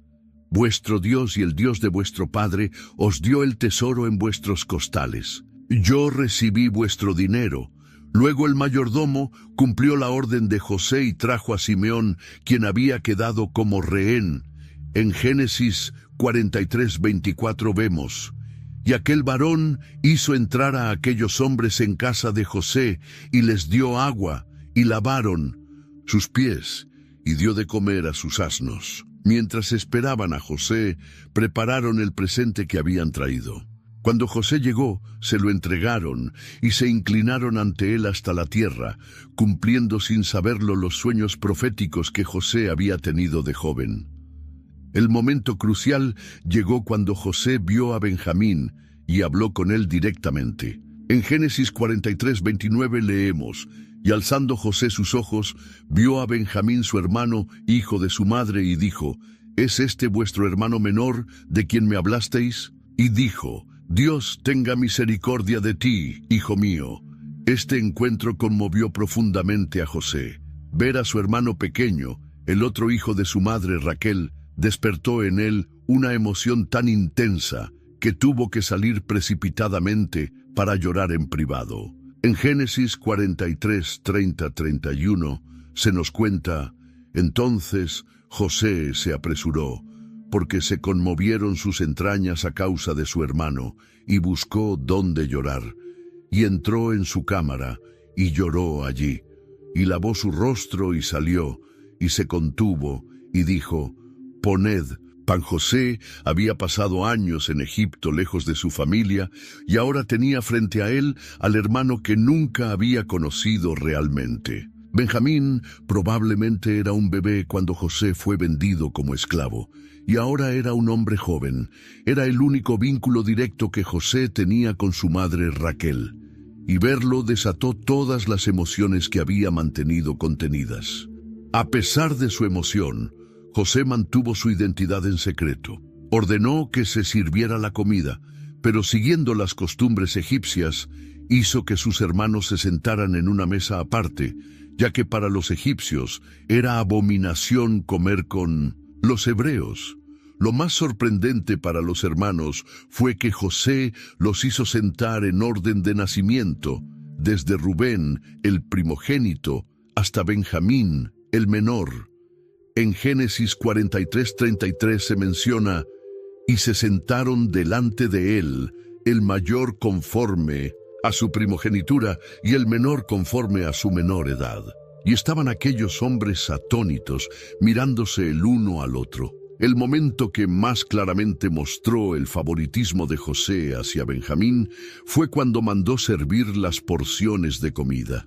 Vuestro Dios y el Dios de vuestro padre os dio el tesoro en vuestros costales. Yo recibí vuestro dinero. Luego el mayordomo cumplió la orden de José y trajo a Simeón, quien había quedado como rehén. En Génesis 43:24 vemos: y aquel varón hizo entrar a aquellos hombres en casa de José, y les dio agua, y lavaron sus pies, y dio de comer a sus asnos. Mientras esperaban a José, prepararon el presente que habían traído. Cuando José llegó, se lo entregaron, y se inclinaron ante él hasta la tierra, cumpliendo sin saberlo los sueños proféticos que José había tenido de joven. El momento crucial llegó cuando José vio a Benjamín y habló con él directamente. En Génesis 43:29 leemos: y alzando José sus ojos, vio a Benjamín su hermano, hijo de su madre, y dijo: ¿es este vuestro hermano menor, de quien me hablasteis? Y dijo: Dios tenga misericordia de ti, hijo mío. Este encuentro conmovió profundamente a José. Ver a su hermano pequeño, el otro hijo de su madre Raquel, despertó en él una emoción tan intensa que tuvo que salir precipitadamente para llorar en privado. En Génesis 43:30-31 se nos cuenta: entonces José se apresuró, porque se conmovieron sus entrañas a causa de su hermano, y buscó dónde llorar, y entró en su cámara, y lloró allí, y lavó su rostro y salió, y se contuvo, y dijo: poned pan. José había pasado años en Egipto lejos de su familia, y ahora tenía frente a él al hermano que nunca había conocido realmente. Benjamín probablemente era un bebé cuando José fue vendido como esclavo, y ahora era un hombre joven. Era el único vínculo directo que José tenía con su madre Raquel, y verlo desató todas las emociones que había mantenido contenidas. A pesar de su emoción, José mantuvo su identidad en secreto. Ordenó que se sirviera la comida, pero siguiendo las costumbres egipcias, hizo que sus hermanos se sentaran en una mesa aparte, ya que para los egipcios era abominación comer con los hebreos. Lo más sorprendente para los hermanos fue que José los hizo sentar en orden de nacimiento, desde Rubén, el primogénito, hasta Benjamín, el menor. En Génesis 43:33 se menciona: y se sentaron delante de él, el mayor conforme a su primogenitura y el menor conforme a su menor edad. Y estaban aquellos hombres atónitos, mirándose el uno al otro. El momento que más claramente mostró el favoritismo de José hacia Benjamín fue cuando mandó servir las porciones de comida.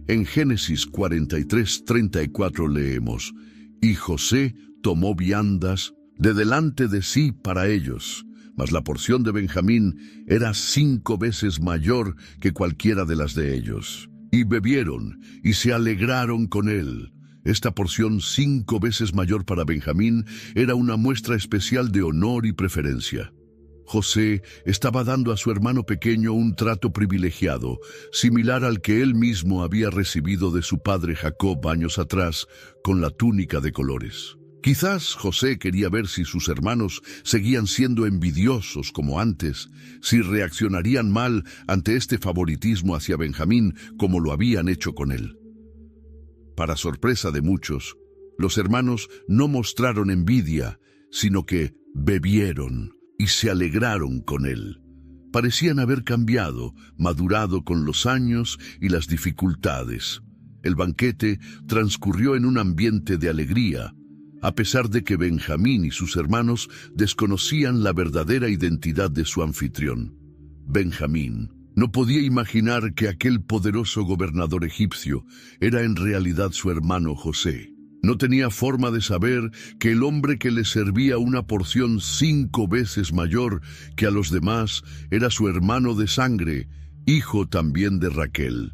En Génesis 43:34 leemos: y José tomó viandas de delante de sí para ellos, mas la porción de Benjamín era 5 veces mayor que cualquiera de las de ellos. Y bebieron y se alegraron con él. Esta porción 5 veces mayor para Benjamín era una muestra especial de honor y preferencia. José estaba dando a su hermano pequeño un trato privilegiado, similar al que él mismo había recibido de su padre Jacob años atrás, con la túnica de colores. Quizás José quería ver si sus hermanos seguían siendo envidiosos como antes, si reaccionarían mal ante este favoritismo hacia Benjamín como lo habían hecho con él. Para sorpresa de muchos, los hermanos no mostraron envidia, sino que bebieron y se alegraron con él. parecían haber cambiado, madurado con los años y las dificultades. El banquete transcurrió en un ambiente de alegría, a pesar de que Benjamín y sus hermanos desconocían la verdadera identidad de su anfitrión. Benjamín no podía imaginar que aquel poderoso gobernador egipcio era en realidad su hermano José. No tenía forma de saber que el hombre que le servía una porción 5 veces mayor que a los demás era su hermano de sangre, hijo también de Raquel.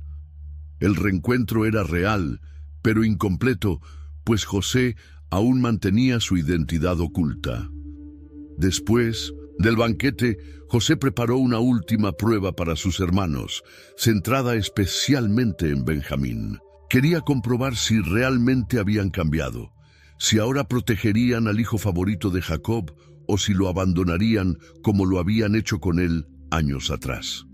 El reencuentro era real, pero incompleto, pues José aún mantenía su identidad oculta. Después del banquete, José preparó una última prueba para sus hermanos, centrada especialmente en Benjamín. Quería comprobar si realmente habían cambiado, si ahora protegerían al hijo favorito de Jacob o si lo abandonarían como lo habían hecho con él años atrás.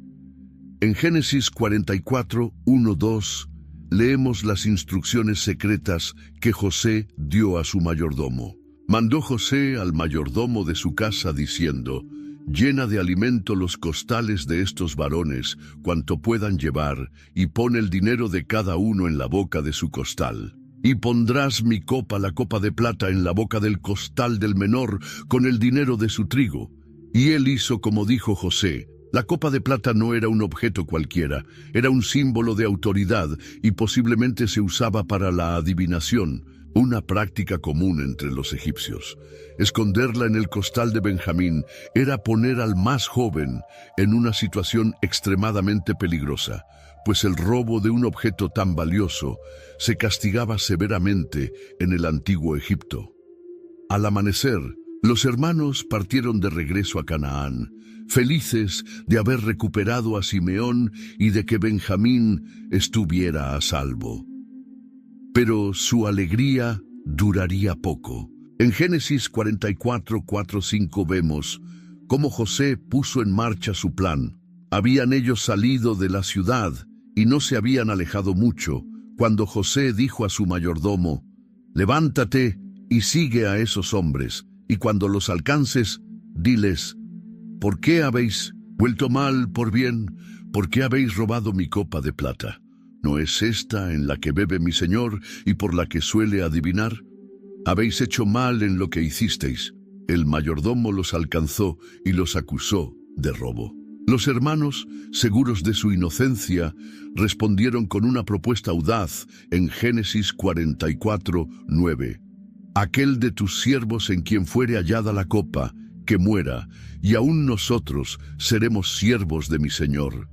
En Génesis 44, 1-2, leemos las instrucciones secretas que José dio a su mayordomo. Mandó José al mayordomo de su casa diciendo: «Llena de alimento los costales de estos varones, cuanto puedan llevar, y pon el dinero de cada uno en la boca de su costal. Y pondrás mi copa, la copa de plata, en la boca del costal del menor, con el dinero de su trigo». Y él hizo como dijo José. La copa de plata no era un objeto cualquiera, era un símbolo de autoridad y posiblemente se usaba para la adivinación, una práctica común entre los egipcios. Esconderla en el costal de Benjamín era poner al más joven en una situación extremadamente peligrosa, pues el robo de un objeto tan valioso se castigaba severamente en el antiguo Egipto. Al amanecer, los hermanos partieron de regreso a Canaán, felices de haber recuperado a Simeón y de que Benjamín estuviera a salvo. Pero su alegría duraría poco. En Génesis 44, 4-5 vemos cómo José puso en marcha su plan. Habían ellos salido de la ciudad y no se habían alejado mucho, cuando José dijo a su mayordomo: «Levántate y sigue a esos hombres, y cuando los alcances, diles: ¿por qué habéis vuelto mal por bien? ¿Por qué habéis robado mi copa de plata? ¿No es esta en la que bebe mi señor y por la que suele adivinar? Habéis hecho mal en lo que hicisteis». El mayordomo los alcanzó y los acusó de robo. Los hermanos, seguros de su inocencia, respondieron con una propuesta audaz en Génesis 44, 9. «Aquel de tus siervos en quien fuere hallada la copa, que muera, y aún nosotros seremos siervos de mi señor».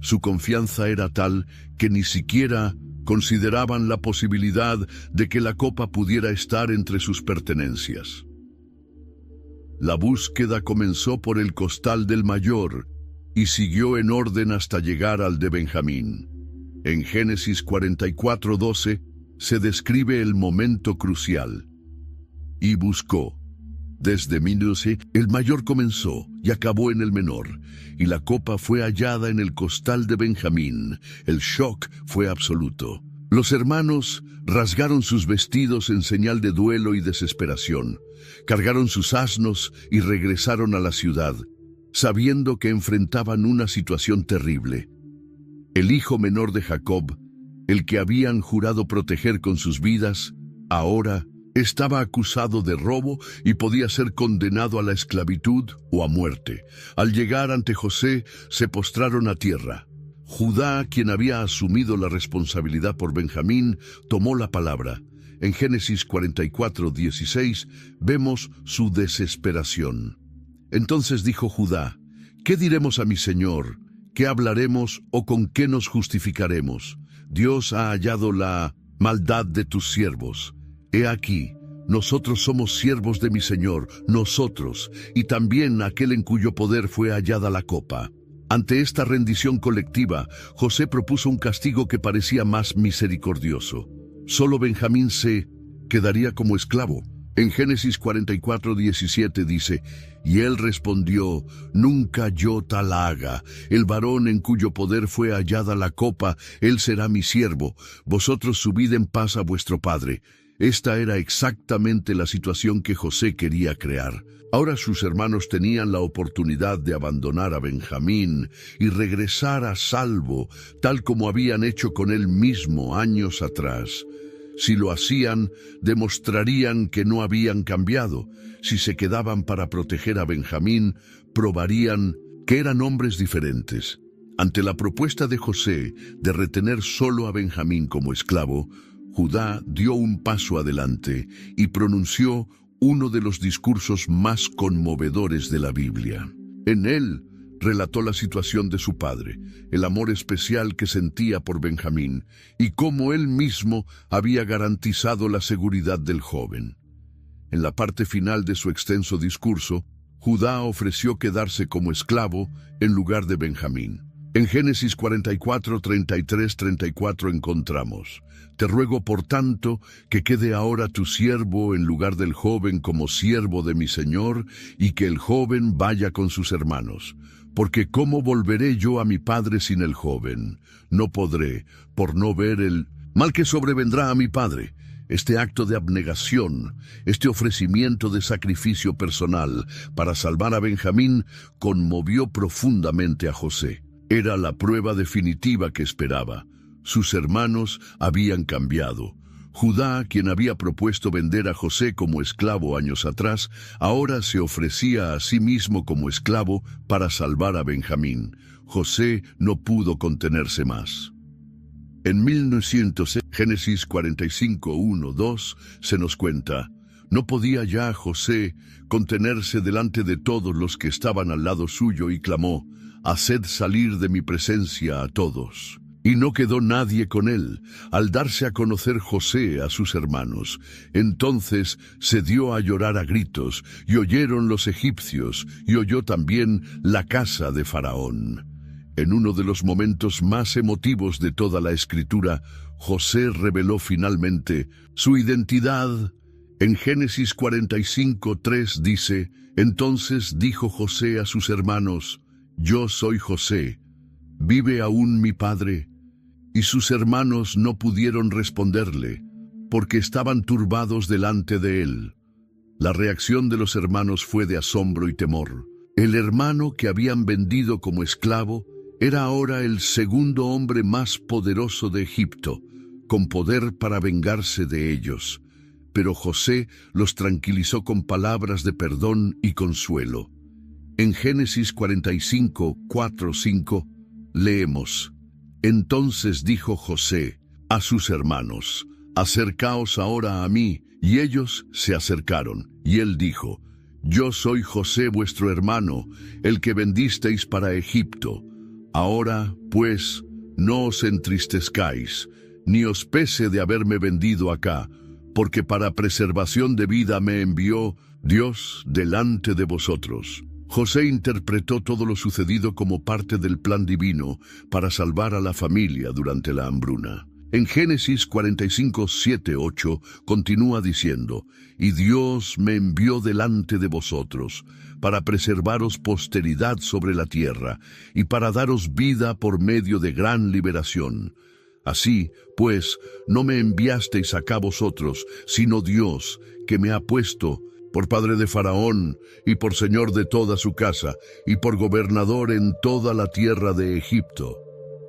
Su confianza era tal que ni siquiera consideraban la posibilidad de que la copa pudiera estar entre sus pertenencias. La búsqueda comenzó por el costal del mayor y siguió en orden hasta llegar al de Benjamín. En Génesis 44:12 se describe el momento crucial. «Y buscó. Desde Minuse, el mayor comenzó y acabó en el menor, y la copa fue hallada en el costal de Benjamín». El shock fue absoluto. Los hermanos rasgaron sus vestidos en señal de duelo y desesperación. Cargaron sus asnos y regresaron a la ciudad, sabiendo que enfrentaban una situación terrible. El hijo menor de Jacob, el que habían jurado proteger con sus vidas, ahora estaba acusado de robo y podía ser condenado a la esclavitud o a muerte. Al llegar ante José, se postraron a tierra. Judá, quien había asumido la responsabilidad por Benjamín, tomó la palabra. En Génesis 44:16 vemos su desesperación. Entonces dijo Judá: «¿Qué diremos a mi señor? ¿Qué hablaremos o con qué nos justificaremos? Dios ha hallado la maldad de tus siervos. He aquí, nosotros somos siervos de mi señor, nosotros, y también aquel en cuyo poder fue hallada la copa». Ante esta rendición colectiva, José propuso un castigo que parecía más misericordioso. Solo Benjamín se quedaría como esclavo. En Génesis 44:17 dice: «Y él respondió: nunca yo tal haga. El varón en cuyo poder fue hallada la copa, él será mi siervo. Vosotros subid en paz a vuestro padre». Esta era exactamente la situación que José quería crear. Ahora sus hermanos tenían la oportunidad de abandonar a Benjamín y regresar a salvo, tal como habían hecho con él mismo años atrás. Si lo hacían, demostrarían que no habían cambiado. Si se quedaban para proteger a Benjamín, probarían que eran hombres diferentes. Ante la propuesta de José de retener solo a Benjamín como esclavo, Judá dio un paso adelante y pronunció uno de los discursos más conmovedores de la Biblia. En él relató la situación de su padre, el amor especial que sentía por Benjamín y cómo él mismo había garantizado la seguridad del joven. En la parte final de su extenso discurso, Judá ofreció quedarse como esclavo en lugar de Benjamín. En Génesis 44, 33, 34 encontramos: «Te ruego, por tanto, que quede ahora tu siervo en lugar del joven como siervo de mi señor, y que el joven vaya con sus hermanos. Porque ¿cómo volveré yo a mi padre sin el joven? No podré, por no ver el mal que sobrevendrá a mi padre». Este acto de abnegación, este ofrecimiento de sacrificio personal para salvar a Benjamín, conmovió profundamente a José. Era la prueba definitiva que esperaba. Sus hermanos habían cambiado. Judá, quien había propuesto vender a José como esclavo años atrás, ahora se ofrecía a sí mismo como esclavo para salvar a Benjamín. José no pudo contenerse más. En 1900, Génesis 45, 1, 2, se nos cuenta: «No podía ya José contenerse delante de todos los que estaban al lado suyo y clamó: haced salir de mi presencia a todos». Y no quedó nadie con él, al darse a conocer José a sus hermanos. Entonces se dio a llorar a gritos, y oyeron los egipcios, y oyó también la casa de Faraón. En uno de los momentos más emotivos de toda la Escritura, José reveló finalmente su identidad. En Génesis 45, 3 dice: «Entonces dijo José a sus hermanos: yo soy José, ¿vive aún mi padre?». Y sus hermanos no pudieron responderle, porque estaban turbados delante de él. La reacción de los hermanos fue de asombro y temor. El hermano que habían vendido como esclavo era ahora el segundo hombre más poderoso de Egipto, con poder para vengarse de ellos. Pero José los tranquilizó con palabras de perdón y consuelo. En Génesis 45, 4, 5, leemos: «Entonces dijo José a sus hermanos: acercaos ahora a mí». Y ellos se acercaron, y él dijo: «Yo soy José vuestro hermano, el que vendisteis para Egipto. Ahora, pues, no os entristezcáis, ni os pese de haberme vendido acá, porque para preservación de vida me envió Dios delante de vosotros». José interpretó todo lo sucedido como parte del plan divino para salvar a la familia durante la hambruna. En Génesis 45, 7, 8 continúa diciendo: «Y Dios me envió delante de vosotros, para preservaros posteridad sobre la tierra, y para daros vida por medio de gran liberación. Así, pues, no me enviasteis acá vosotros, sino Dios, que me ha puesto por padre de Faraón, y por señor de toda su casa, y por gobernador en toda la tierra de Egipto».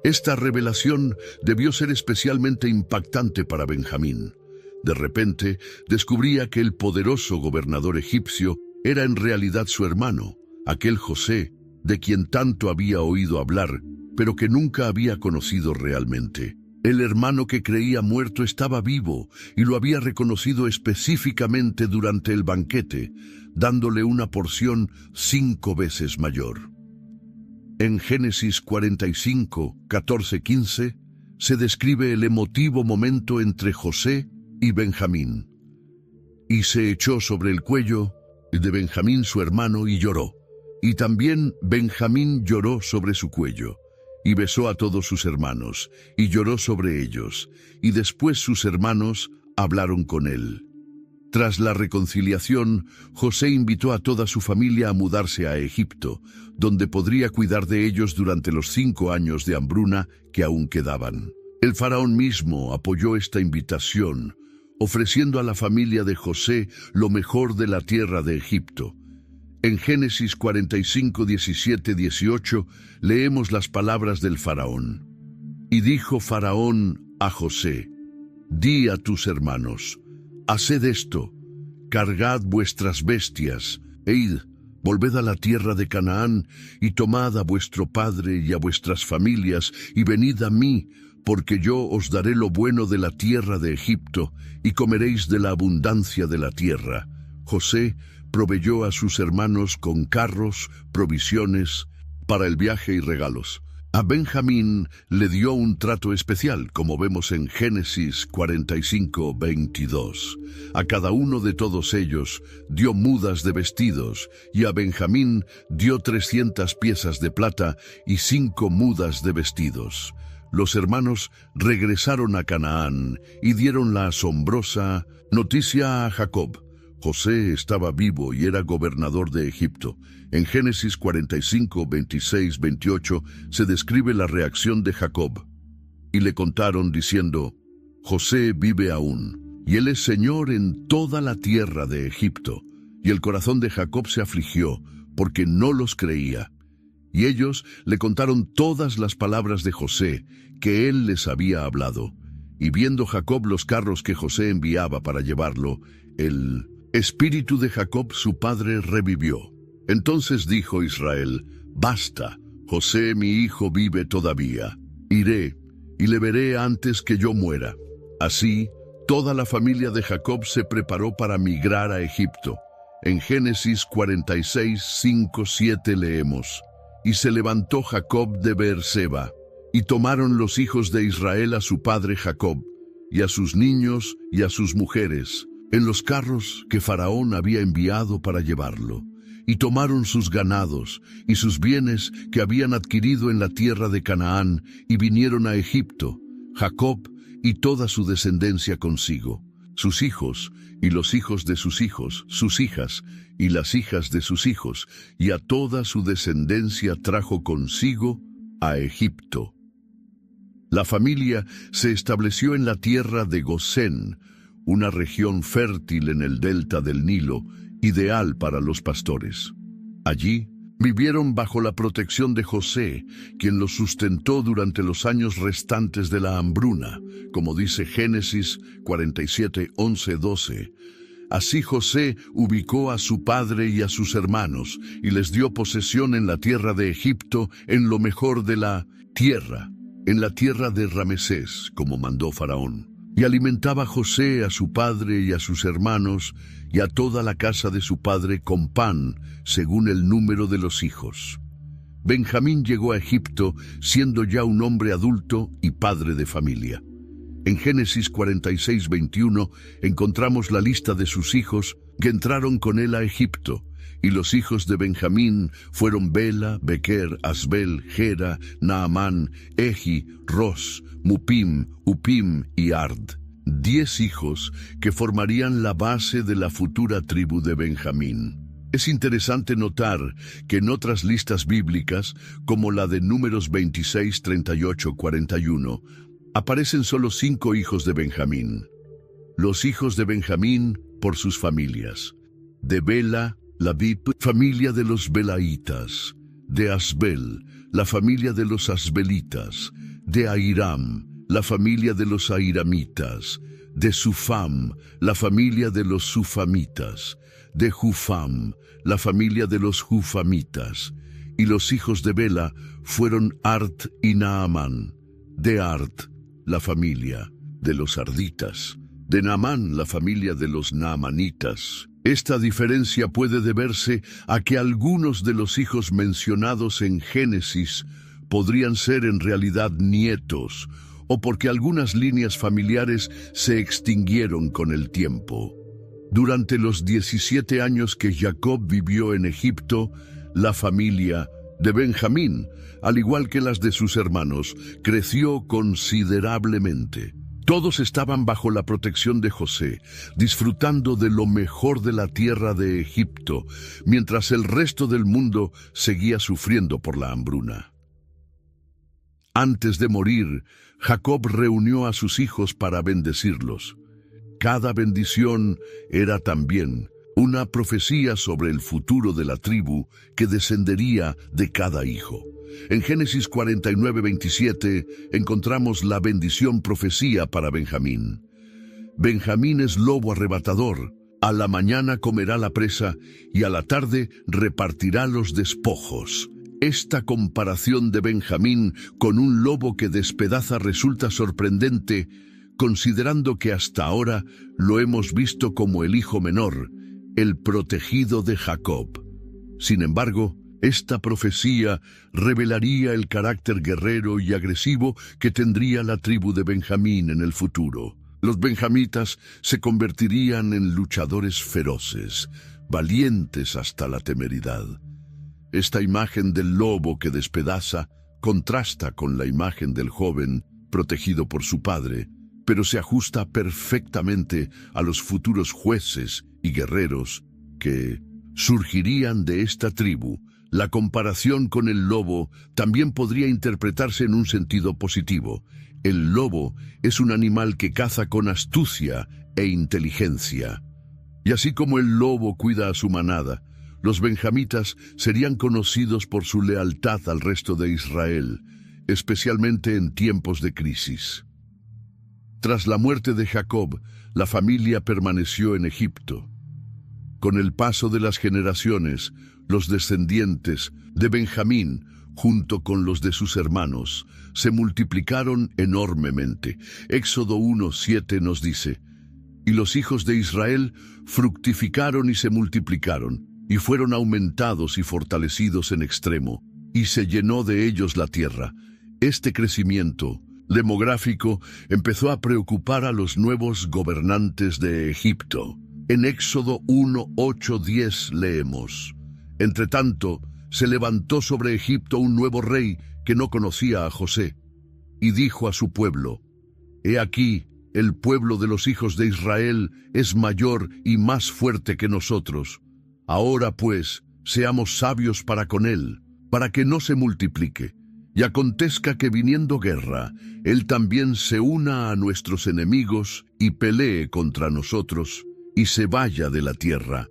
Esta revelación debió ser especialmente impactante para Benjamín. De repente, descubría que el poderoso gobernador egipcio era en realidad su hermano, aquel José, de quien tanto había oído hablar, pero que nunca había conocido realmente. El hermano que creía muerto estaba vivo y lo había reconocido específicamente durante el banquete, dándole una porción 5 veces mayor. En Génesis 45, 14, 15, se describe el emotivo momento entre José y Benjamín. «Y se echó sobre el cuello de Benjamín su hermano y lloró. Y también Benjamín lloró sobre su cuello. Y besó a todos sus hermanos, y lloró sobre ellos, y después sus hermanos hablaron con él». Tras la reconciliación, José invitó a toda su familia a mudarse a Egipto, donde podría cuidar de ellos durante los 5 años de hambruna que aún quedaban. El faraón mismo apoyó esta invitación. ofreciendo a la familia de José lo mejor de la tierra de Egipto. En Génesis 45, 17, 18 leemos las palabras del faraón. Y dijo Faraón a José: di a tus hermanos, haced esto, cargad vuestras bestias, e id, volved a la tierra de Canaán, y tomad a vuestro padre y a vuestras familias, y venid a mí, porque yo os daré lo bueno de la tierra de Egipto, y comeréis de la abundancia de la tierra. José proveyó a sus hermanos con carros, provisiones para el viaje y regalos. A Benjamín le dio un trato especial, como vemos en Génesis 45, 22. A cada uno de todos ellos dio mudas de vestidos, y a Benjamín dio 300 piezas de plata y 5 mudas de vestidos. Los hermanos regresaron a Canaán y dieron la asombrosa noticia a Jacob. José estaba vivo y era gobernador de Egipto. En Génesis 45, 26, 28 se describe la reacción de Jacob. Y le contaron diciendo: José vive aún, y él es señor en toda la tierra de Egipto. Y el corazón de Jacob se afligió, porque no los creía. Y ellos le contaron todas las palabras de José, que él les había hablado. Y viendo Jacob los carros que José enviaba para llevarlo, el espíritu de Jacob su padre revivió. Entonces dijo Israel: basta, José mi hijo vive todavía. Iré, y le veré antes que yo muera. Así, toda la familia de Jacob se preparó para migrar a Egipto. En Génesis 46, 5, 7 leemos: y se levantó Jacob de Beerseba, y tomaron los hijos de Israel a su padre Jacob, y a sus niños y a sus mujeres, en los carros que Faraón había enviado para llevarlo, y tomaron sus ganados y sus bienes que habían adquirido en la tierra de Canaán, y vinieron a Egipto, Jacob y toda su descendencia consigo, sus hijos y los hijos de sus hijos, sus hijas y las hijas de sus hijos, y a toda su descendencia trajo consigo a Egipto. La familia se estableció en la tierra de Gosén, una región fértil en el delta del Nilo, ideal para los pastores. Allí vivieron bajo la protección de José, quien los sustentó durante los años restantes de la hambruna, como dice Génesis 47, 11, 12. Así José ubicó a su padre y a sus hermanos, y les dio posesión en la tierra de Egipto, en lo mejor de la tierra, en la tierra de Ramesés, como mandó Faraón. Y alimentaba José a su padre y a sus hermanos, y a toda la casa de su padre con pan, según el número de los hijos. Benjamín llegó a Egipto siendo ya un hombre adulto y padre de familia. En Génesis 46, 21 encontramos la lista de sus hijos que entraron con él a Egipto, y los hijos de Benjamín fueron Bela, Bequer, Asbel, Gera, Naamán, Eji, Ros, Mupim, Upim y Ard. 10 hijos que formarían la base de la futura tribu de Benjamín. Es interesante notar que en otras listas bíblicas, como la de Números 26, 38, 41, aparecen solo 5 hijos de Benjamín. Los hijos de Benjamín por sus familias. De Bela, la familia de los Belaitas. De Asbel, la familia de los Asbelitas. De Airam, la familia de los Airamitas. De Sufam, la familia de los Sufamitas. De Jufam, la familia de los Jufamitas. Y los hijos de Bela fueron Art y Naamán. De Art, la familia de los Arditas. De Naamán, la familia de los Naamanitas. Esta diferencia puede deberse a que algunos de los hijos mencionados en Génesis podrían ser en realidad nietos, o porque algunas líneas familiares se extinguieron con el tiempo. Durante los 17 años que Jacob vivió en Egipto, la familia de Benjamín, al igual que las de sus hermanos, creció considerablemente. Todos estaban bajo la protección de José, disfrutando de lo mejor de la tierra de Egipto, mientras el resto del mundo seguía sufriendo por la hambruna. Antes de morir, Jacob reunió a sus hijos para bendecirlos. cada bendición era también una profecía sobre el futuro de la tribu que descendería de cada hijo. En Génesis 49:27 encontramos la bendición profecía para Benjamín. Benjamín es lobo arrebatador. A la mañana comerá la presa y a la tarde repartirá los despojos. Esta comparación de Benjamín con un lobo que despedaza resulta sorprendente, considerando que hasta ahora lo hemos visto como el hijo menor, el protegido de Jacob. Sin embargo, esta profecía revelaría el carácter guerrero y agresivo que tendría la tribu de Benjamín en el futuro. Los benjamitas se convertirían en luchadores feroces, valientes hasta la temeridad. Esta imagen del lobo que despedaza contrasta con la imagen del joven protegido por su padre, pero se ajusta perfectamente a los futuros jueces y guerreros que surgirían de esta tribu. La comparación con el lobo también podría interpretarse en un sentido positivo. El lobo es un animal que caza con astucia e inteligencia. Y así como el lobo cuida a su manada, los benjamitas serían conocidos por su lealtad al resto de Israel, especialmente en tiempos de crisis. Tras la muerte de Jacob, la familia permaneció en Egipto. Con el paso de las generaciones, los descendientes de Benjamín, junto con los de sus hermanos, se multiplicaron enormemente. Éxodo 1:7 nos dice: «Y los hijos de Israel fructificaron y se multiplicaron, y fueron aumentados y fortalecidos en extremo, y se llenó de ellos la tierra». Este crecimiento demográfico empezó a preocupar a los nuevos gobernantes de Egipto. En Éxodo 1:8-10 leemos: «Entretanto, se levantó sobre Egipto un nuevo rey que no conocía a José, y dijo a su pueblo: He aquí, el pueblo de los hijos de Israel es mayor y más fuerte que nosotros. Ahora pues, seamos sabios para con él, para que no se multiplique. Y acontezca que viniendo guerra, él también se una a nuestros enemigos y pelee contra nosotros, y se vaya de la tierra».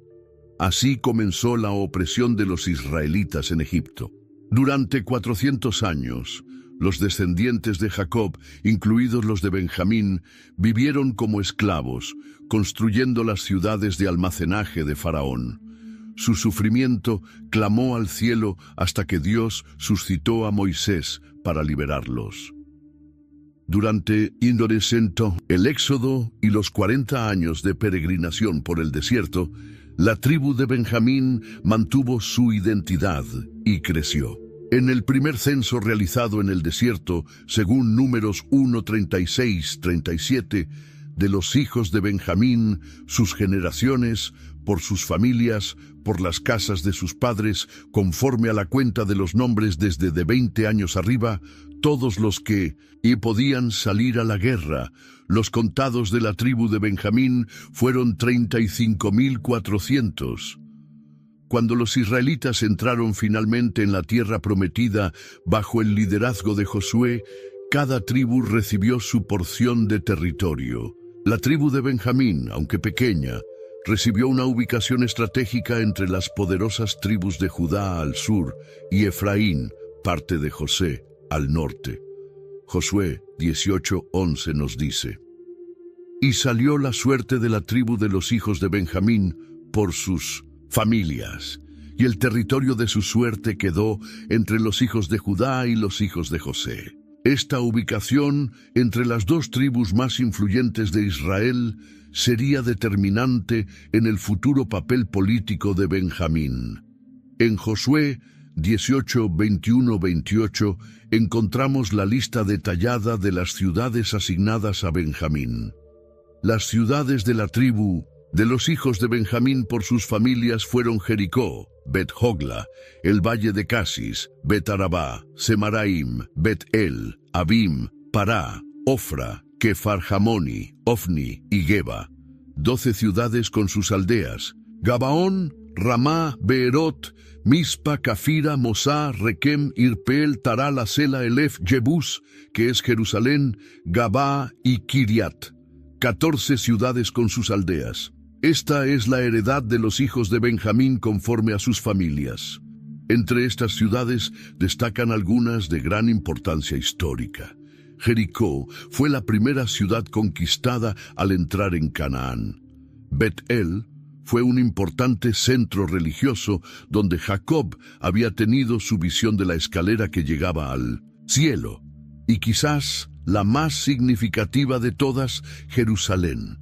Así comenzó la opresión de los israelitas en Egipto. Durante 400 años, los descendientes de Jacob, incluidos los de Benjamín, vivieron como esclavos, construyendo las ciudades de almacenaje de Faraón. Su sufrimiento clamó al cielo hasta que Dios suscitó a Moisés para liberarlos. Durante el Éxodo y los 40 años de peregrinación por el desierto, la tribu de Benjamín mantuvo su identidad y creció. En el primer censo realizado en el desierto, según Números 1:36-37, de los hijos de Benjamín, sus generaciones, por sus familias, por las casas de sus padres, conforme a la cuenta de los nombres desde de 20 años arriba, todos los que podían salir a la guerra. Los contados de la tribu de Benjamín fueron 35.400. Cuando los israelitas entraron finalmente en la tierra prometida bajo el liderazgo de Josué, cada tribu recibió su porción de territorio. La tribu de Benjamín, aunque pequeña, recibió una ubicación estratégica entre las poderosas tribus de Judá al sur y Efraín, parte de José, al norte. Josué 18:11 nos dice: «Y salió la suerte de la tribu de los hijos de Benjamín por sus familias, y el territorio de su suerte quedó entre los hijos de Judá y los hijos de José». Esta ubicación entre las dos tribus más influyentes de Israel sería determinante en el futuro papel político de Benjamín. En Josué 18:21-28 encontramos la lista detallada de las ciudades asignadas a Benjamín. Las ciudades de la tribu de los hijos de Benjamín por sus familias fueron Jericó, Bet-Hogla, el valle de Casis, Bet-Arabá, Semaraim, Bet-El, Abim, Pará, Ofra, Kefarjamoni, Ofni y Geba. 12 ciudades con sus aldeas: Gabaón, Ramá, Beerot, Mispa, Cafira, Mosá, Requem, Irpeel, Tarala, Sela, Elef, Jebús, que es Jerusalén, Gabá y Kiriat. 14 ciudades con sus aldeas. Esta es la heredad de los hijos de Benjamín conforme a sus familias. Entre estas ciudades destacan algunas de gran importancia histórica. Jericó fue la primera ciudad conquistada al entrar en Canaán. Bet-El fue un importante centro religioso donde Jacob había tenido su visión de la escalera que llegaba al cielo. Y quizás la más significativa de todas, Jerusalén.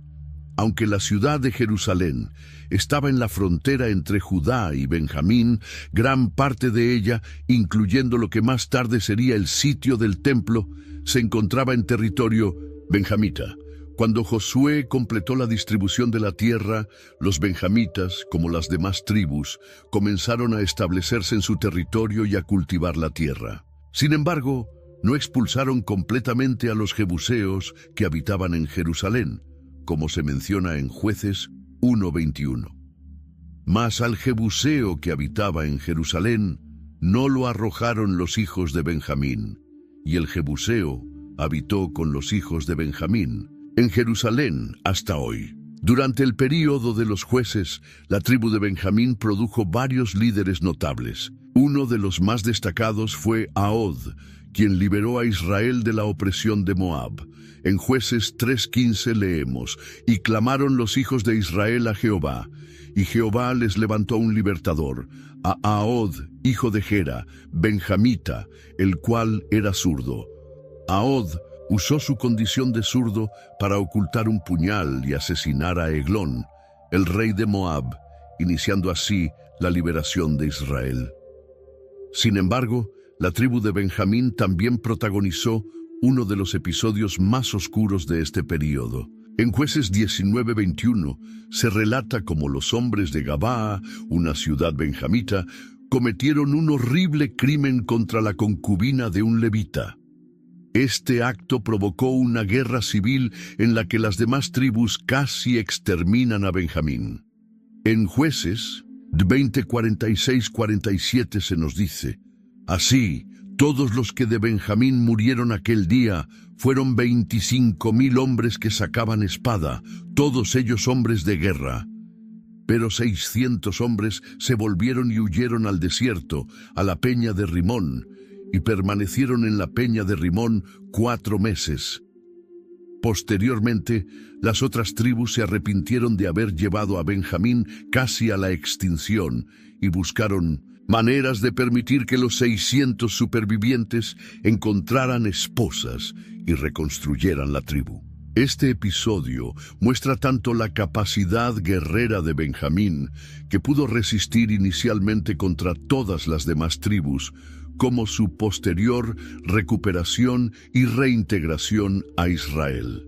Aunque la ciudad de Jerusalén estaba en la frontera entre Judá y Benjamín, gran parte de ella, incluyendo lo que más tarde sería el sitio del templo, se encontraba en territorio benjamita. Cuando Josué completó la distribución de la tierra, los benjamitas, como las demás tribus, comenzaron a establecerse en su territorio y a cultivar la tierra. Sin embargo, no expulsaron completamente a los jebuseos que habitaban en Jerusalén, como se menciona en Jueces 1:21. Mas al jebuseo que habitaba en Jerusalén no lo arrojaron los hijos de Benjamín, y el jebuseo habitó con los hijos de Benjamín en Jerusalén hasta hoy. Durante el período de los jueces, la tribu de Benjamín produjo varios líderes notables. Uno de los más destacados fue Ahod, quien liberó a Israel de la opresión de Moab. En Jueces 3:15 leemos: «Y clamaron los hijos de Israel a Jehová, y Jehová les levantó un libertador, a Ahod, hijo de Gera, benjamita, el cual era zurdo». Ahod usó su condición de zurdo para ocultar un puñal y asesinar a Eglón, el rey de Moab, iniciando así la liberación de Israel. Sin embargo, la tribu de Benjamín también protagonizó uno de los episodios más oscuros de este período. En Jueces 19:21 se relata cómo los hombres de Gabaa, una ciudad benjamita, cometieron un horrible crimen contra la concubina de un levita. Este acto provocó una guerra civil en la que las demás tribus casi exterminan a Benjamín. En Jueces 20:46-47 se nos dice: «Así, todos los que de Benjamín murieron aquel día fueron 25,000 hombres que sacaban espada, todos ellos hombres de guerra. Pero 600 hombres se volvieron y huyeron al desierto, a la peña de Rimón, y permanecieron en la peña de Rimón 4 meses. Posteriormente, las otras tribus se arrepintieron de haber llevado a Benjamín casi a la extinción y buscaron maneras de permitir que los 600 supervivientes encontraran esposas y reconstruyeran la tribu. Este episodio muestra tanto la capacidad guerrera de Benjamín, que pudo resistir inicialmente contra todas las demás tribus, como su posterior recuperación y reintegración a Israel.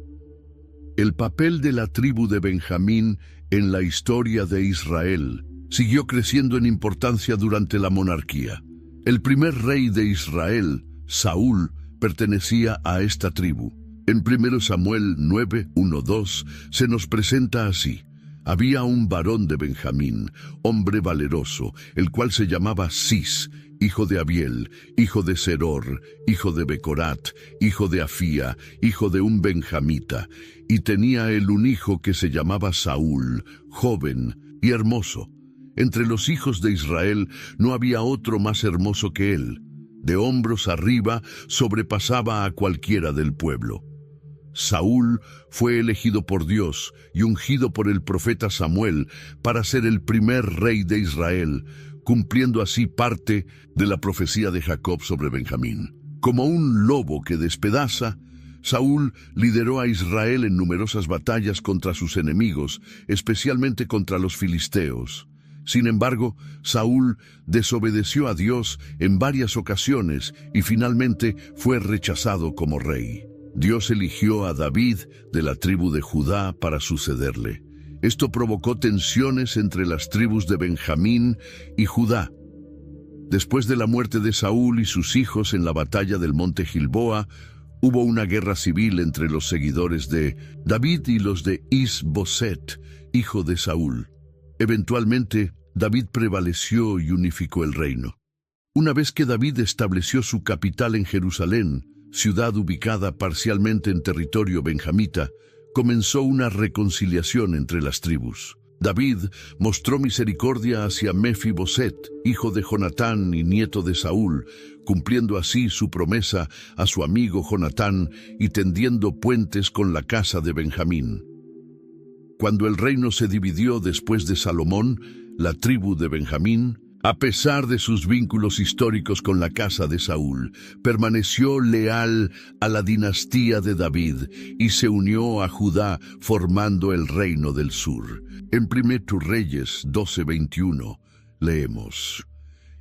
El papel de la tribu de Benjamín en la historia de Israel siguió creciendo en importancia durante la monarquía. El primer rey de Israel, Saúl, pertenecía a esta tribu. En 1 Samuel 9:1-2 se nos presenta así: «Había un varón de Benjamín, hombre valeroso, el cual se llamaba Cis, hijo de Abiel, hijo de Seror, hijo de Becorat, hijo de Afía, hijo de un benjamita, y tenía él un hijo que se llamaba Saúl, joven y hermoso. Entre los hijos de Israel no había otro más hermoso que él. De hombros arriba sobrepasaba a cualquiera del pueblo. Saúl fue elegido por Dios y ungido por el profeta Samuel para ser el primer rey de Israel, cumpliendo así parte de la profecía de Jacob sobre Benjamín. Como un lobo que despedaza, Saúl lideró a Israel en numerosas batallas contra sus enemigos, especialmente contra los filisteos. Sin embargo, Saúl desobedeció a Dios en varias ocasiones y finalmente fue rechazado como rey. Dios eligió a David de la tribu de Judá para sucederle. Esto provocó tensiones entre las tribus de Benjamín y Judá. Después de la muerte de Saúl y sus hijos en la batalla del monte Gilboa, hubo una guerra civil entre los seguidores de David y los de Is-Boset, hijo de Saúl. Eventualmente, David prevaleció y unificó el reino. Una vez que David estableció su capital en Jerusalén, ciudad ubicada parcialmente en territorio benjamita, comenzó una reconciliación entre las tribus. David mostró misericordia hacia Mefiboset, hijo de Jonatán y nieto de Saúl, cumpliendo así su promesa a su amigo Jonatán y tendiendo puentes con la casa de Benjamín. Cuando el reino se dividió después de Salomón, la tribu de Benjamín, a pesar de sus vínculos históricos con la casa de Saúl, permaneció leal a la dinastía de David y se unió a Judá formando el reino del sur. En 1 Reyes 12:21 leemos: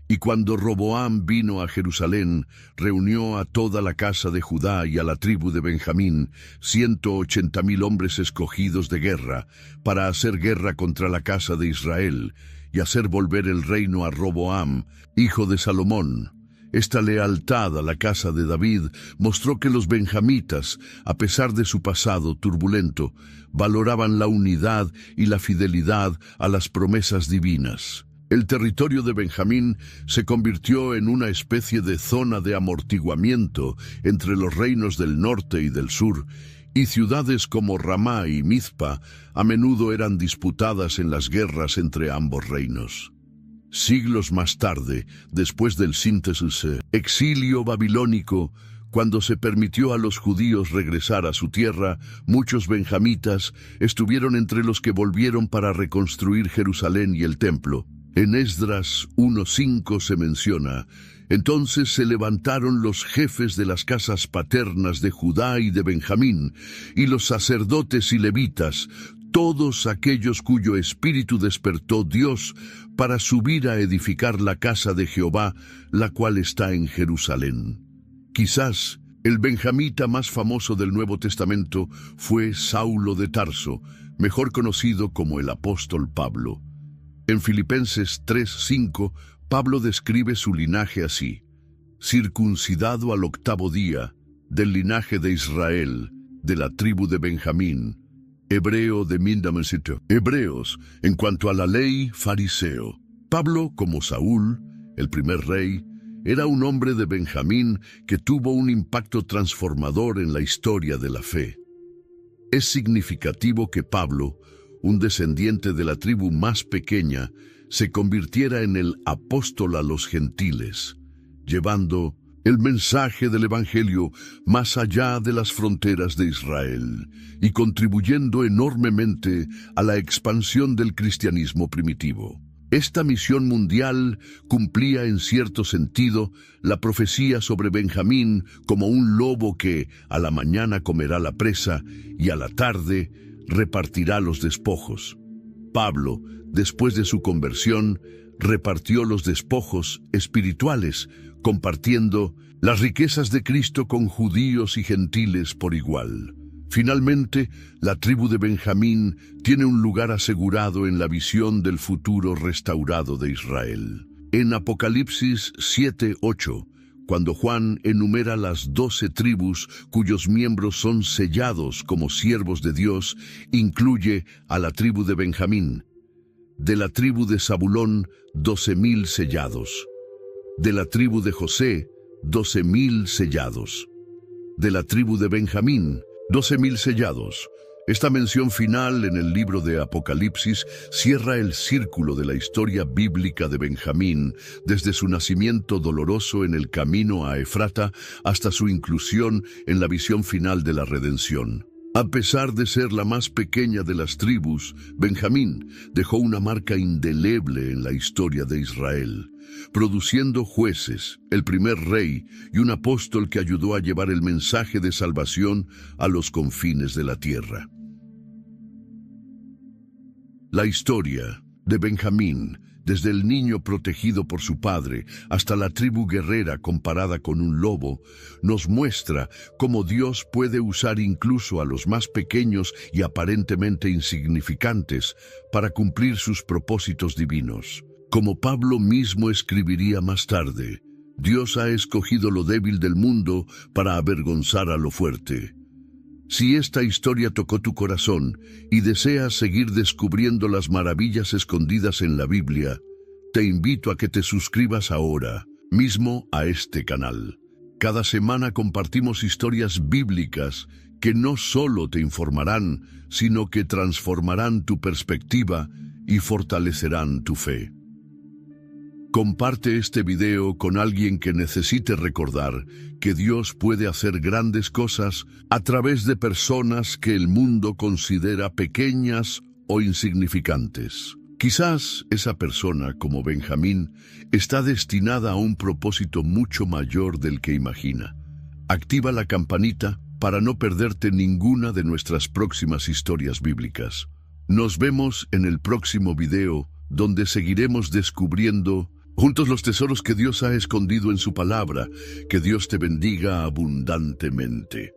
Y cuando Roboam vino a Jerusalén, reunió a toda la casa de Judá y a la tribu de Benjamín, 180,000 hombres escogidos de guerra, para hacer guerra contra la casa de Israel, y hacer volver el reino a Roboam, hijo de Salomón. Esta lealtad a la casa de David mostró que los benjamitas, a pesar de su pasado turbulento, valoraban la unidad y la fidelidad a las promesas divinas. El territorio de Benjamín se convirtió en una especie de zona de amortiguamiento entre los reinos del norte y del sur, y ciudades como Ramá y Mizpa a menudo eran disputadas en las guerras entre ambos reinos. Siglos más tarde, después del exilio babilónico, cuando se permitió a los judíos regresar a su tierra, muchos benjamitas estuvieron entre los que volvieron para reconstruir Jerusalén y el templo. En Esdras 1:5 se menciona: Entonces se levantaron los jefes de las casas paternas de Judá y de Benjamín, y los sacerdotes y levitas, todos aquellos cuyo espíritu despertó Dios, para subir a edificar la casa de Jehová, la cual está en Jerusalén. Quizás el benjamita más famoso del Nuevo Testamento fue Saulo de Tarso, mejor conocido como el apóstol Pablo. En Filipenses 3:5, Pablo describe su linaje así: circuncidado al 8º día, del linaje de Israel, de la tribu de Benjamín, hebreo de Mindamesito. Hebreos, en cuanto a la ley, fariseo. Pablo, como Saúl, el primer rey, era un hombre de Benjamín que tuvo un impacto transformador en la historia de la fe. Es significativo que Pablo, un descendiente de la tribu más pequeña, se convirtiera en el apóstol a los gentiles, llevando el mensaje del Evangelio más allá de las fronteras de Israel y contribuyendo enormemente a la expansión del cristianismo primitivo. Esta misión mundial cumplía en cierto sentido la profecía sobre Benjamín como un lobo que a la mañana comerá la presa y a la tarde repartirá los despojos. Pablo, después de su conversión, repartió los despojos espirituales, compartiendo las riquezas de Cristo con judíos y gentiles por igual. Finalmente, la tribu de Benjamín tiene un lugar asegurado en la visión del futuro restaurado de Israel. En Apocalipsis 7:8, cuando Juan enumera las 12 tribus cuyos miembros son sellados como siervos de Dios, incluye a la tribu de Benjamín. De la tribu de Zabulón, 12,000 sellados. De la tribu de José, 12,000 sellados. De la tribu de Benjamín, 12,000 sellados. Esta mención final en el libro de Apocalipsis cierra el círculo de la historia bíblica de Benjamín, desde su nacimiento doloroso en el camino a Efrata hasta su inclusión en la visión final de la redención. A pesar de ser la más pequeña de las tribus, Benjamín dejó una marca indeleble en la historia de Israel, produciendo jueces, el primer rey y un apóstol que ayudó a llevar el mensaje de salvación a los confines de la tierra. La historia de Benjamín, desde el niño protegido por su padre hasta la tribu guerrera comparada con un lobo, nos muestra cómo Dios puede usar incluso a los más pequeños y aparentemente insignificantes para cumplir sus propósitos divinos. Como Pablo mismo escribiría más tarde, Dios ha escogido lo débil del mundo para avergonzar a lo fuerte. Si esta historia tocó tu corazón y deseas seguir descubriendo las maravillas escondidas en la Biblia, te invito a que te suscribas ahora mismo a este canal. Cada semana compartimos historias bíblicas que no solo te informarán, sino que transformarán tu perspectiva y fortalecerán tu fe. Comparte este video con alguien que necesite recordar que Dios puede hacer grandes cosas a través de personas que el mundo considera pequeñas o insignificantes. Quizás esa persona, como Benjamín, está destinada a un propósito mucho mayor del que imagina. Activa la campanita para no perderte ninguna de nuestras próximas historias bíblicas. Nos vemos en el próximo video, donde seguiremos descubriendo juntos los tesoros que Dios ha escondido en su palabra. Que Dios te bendiga abundantemente.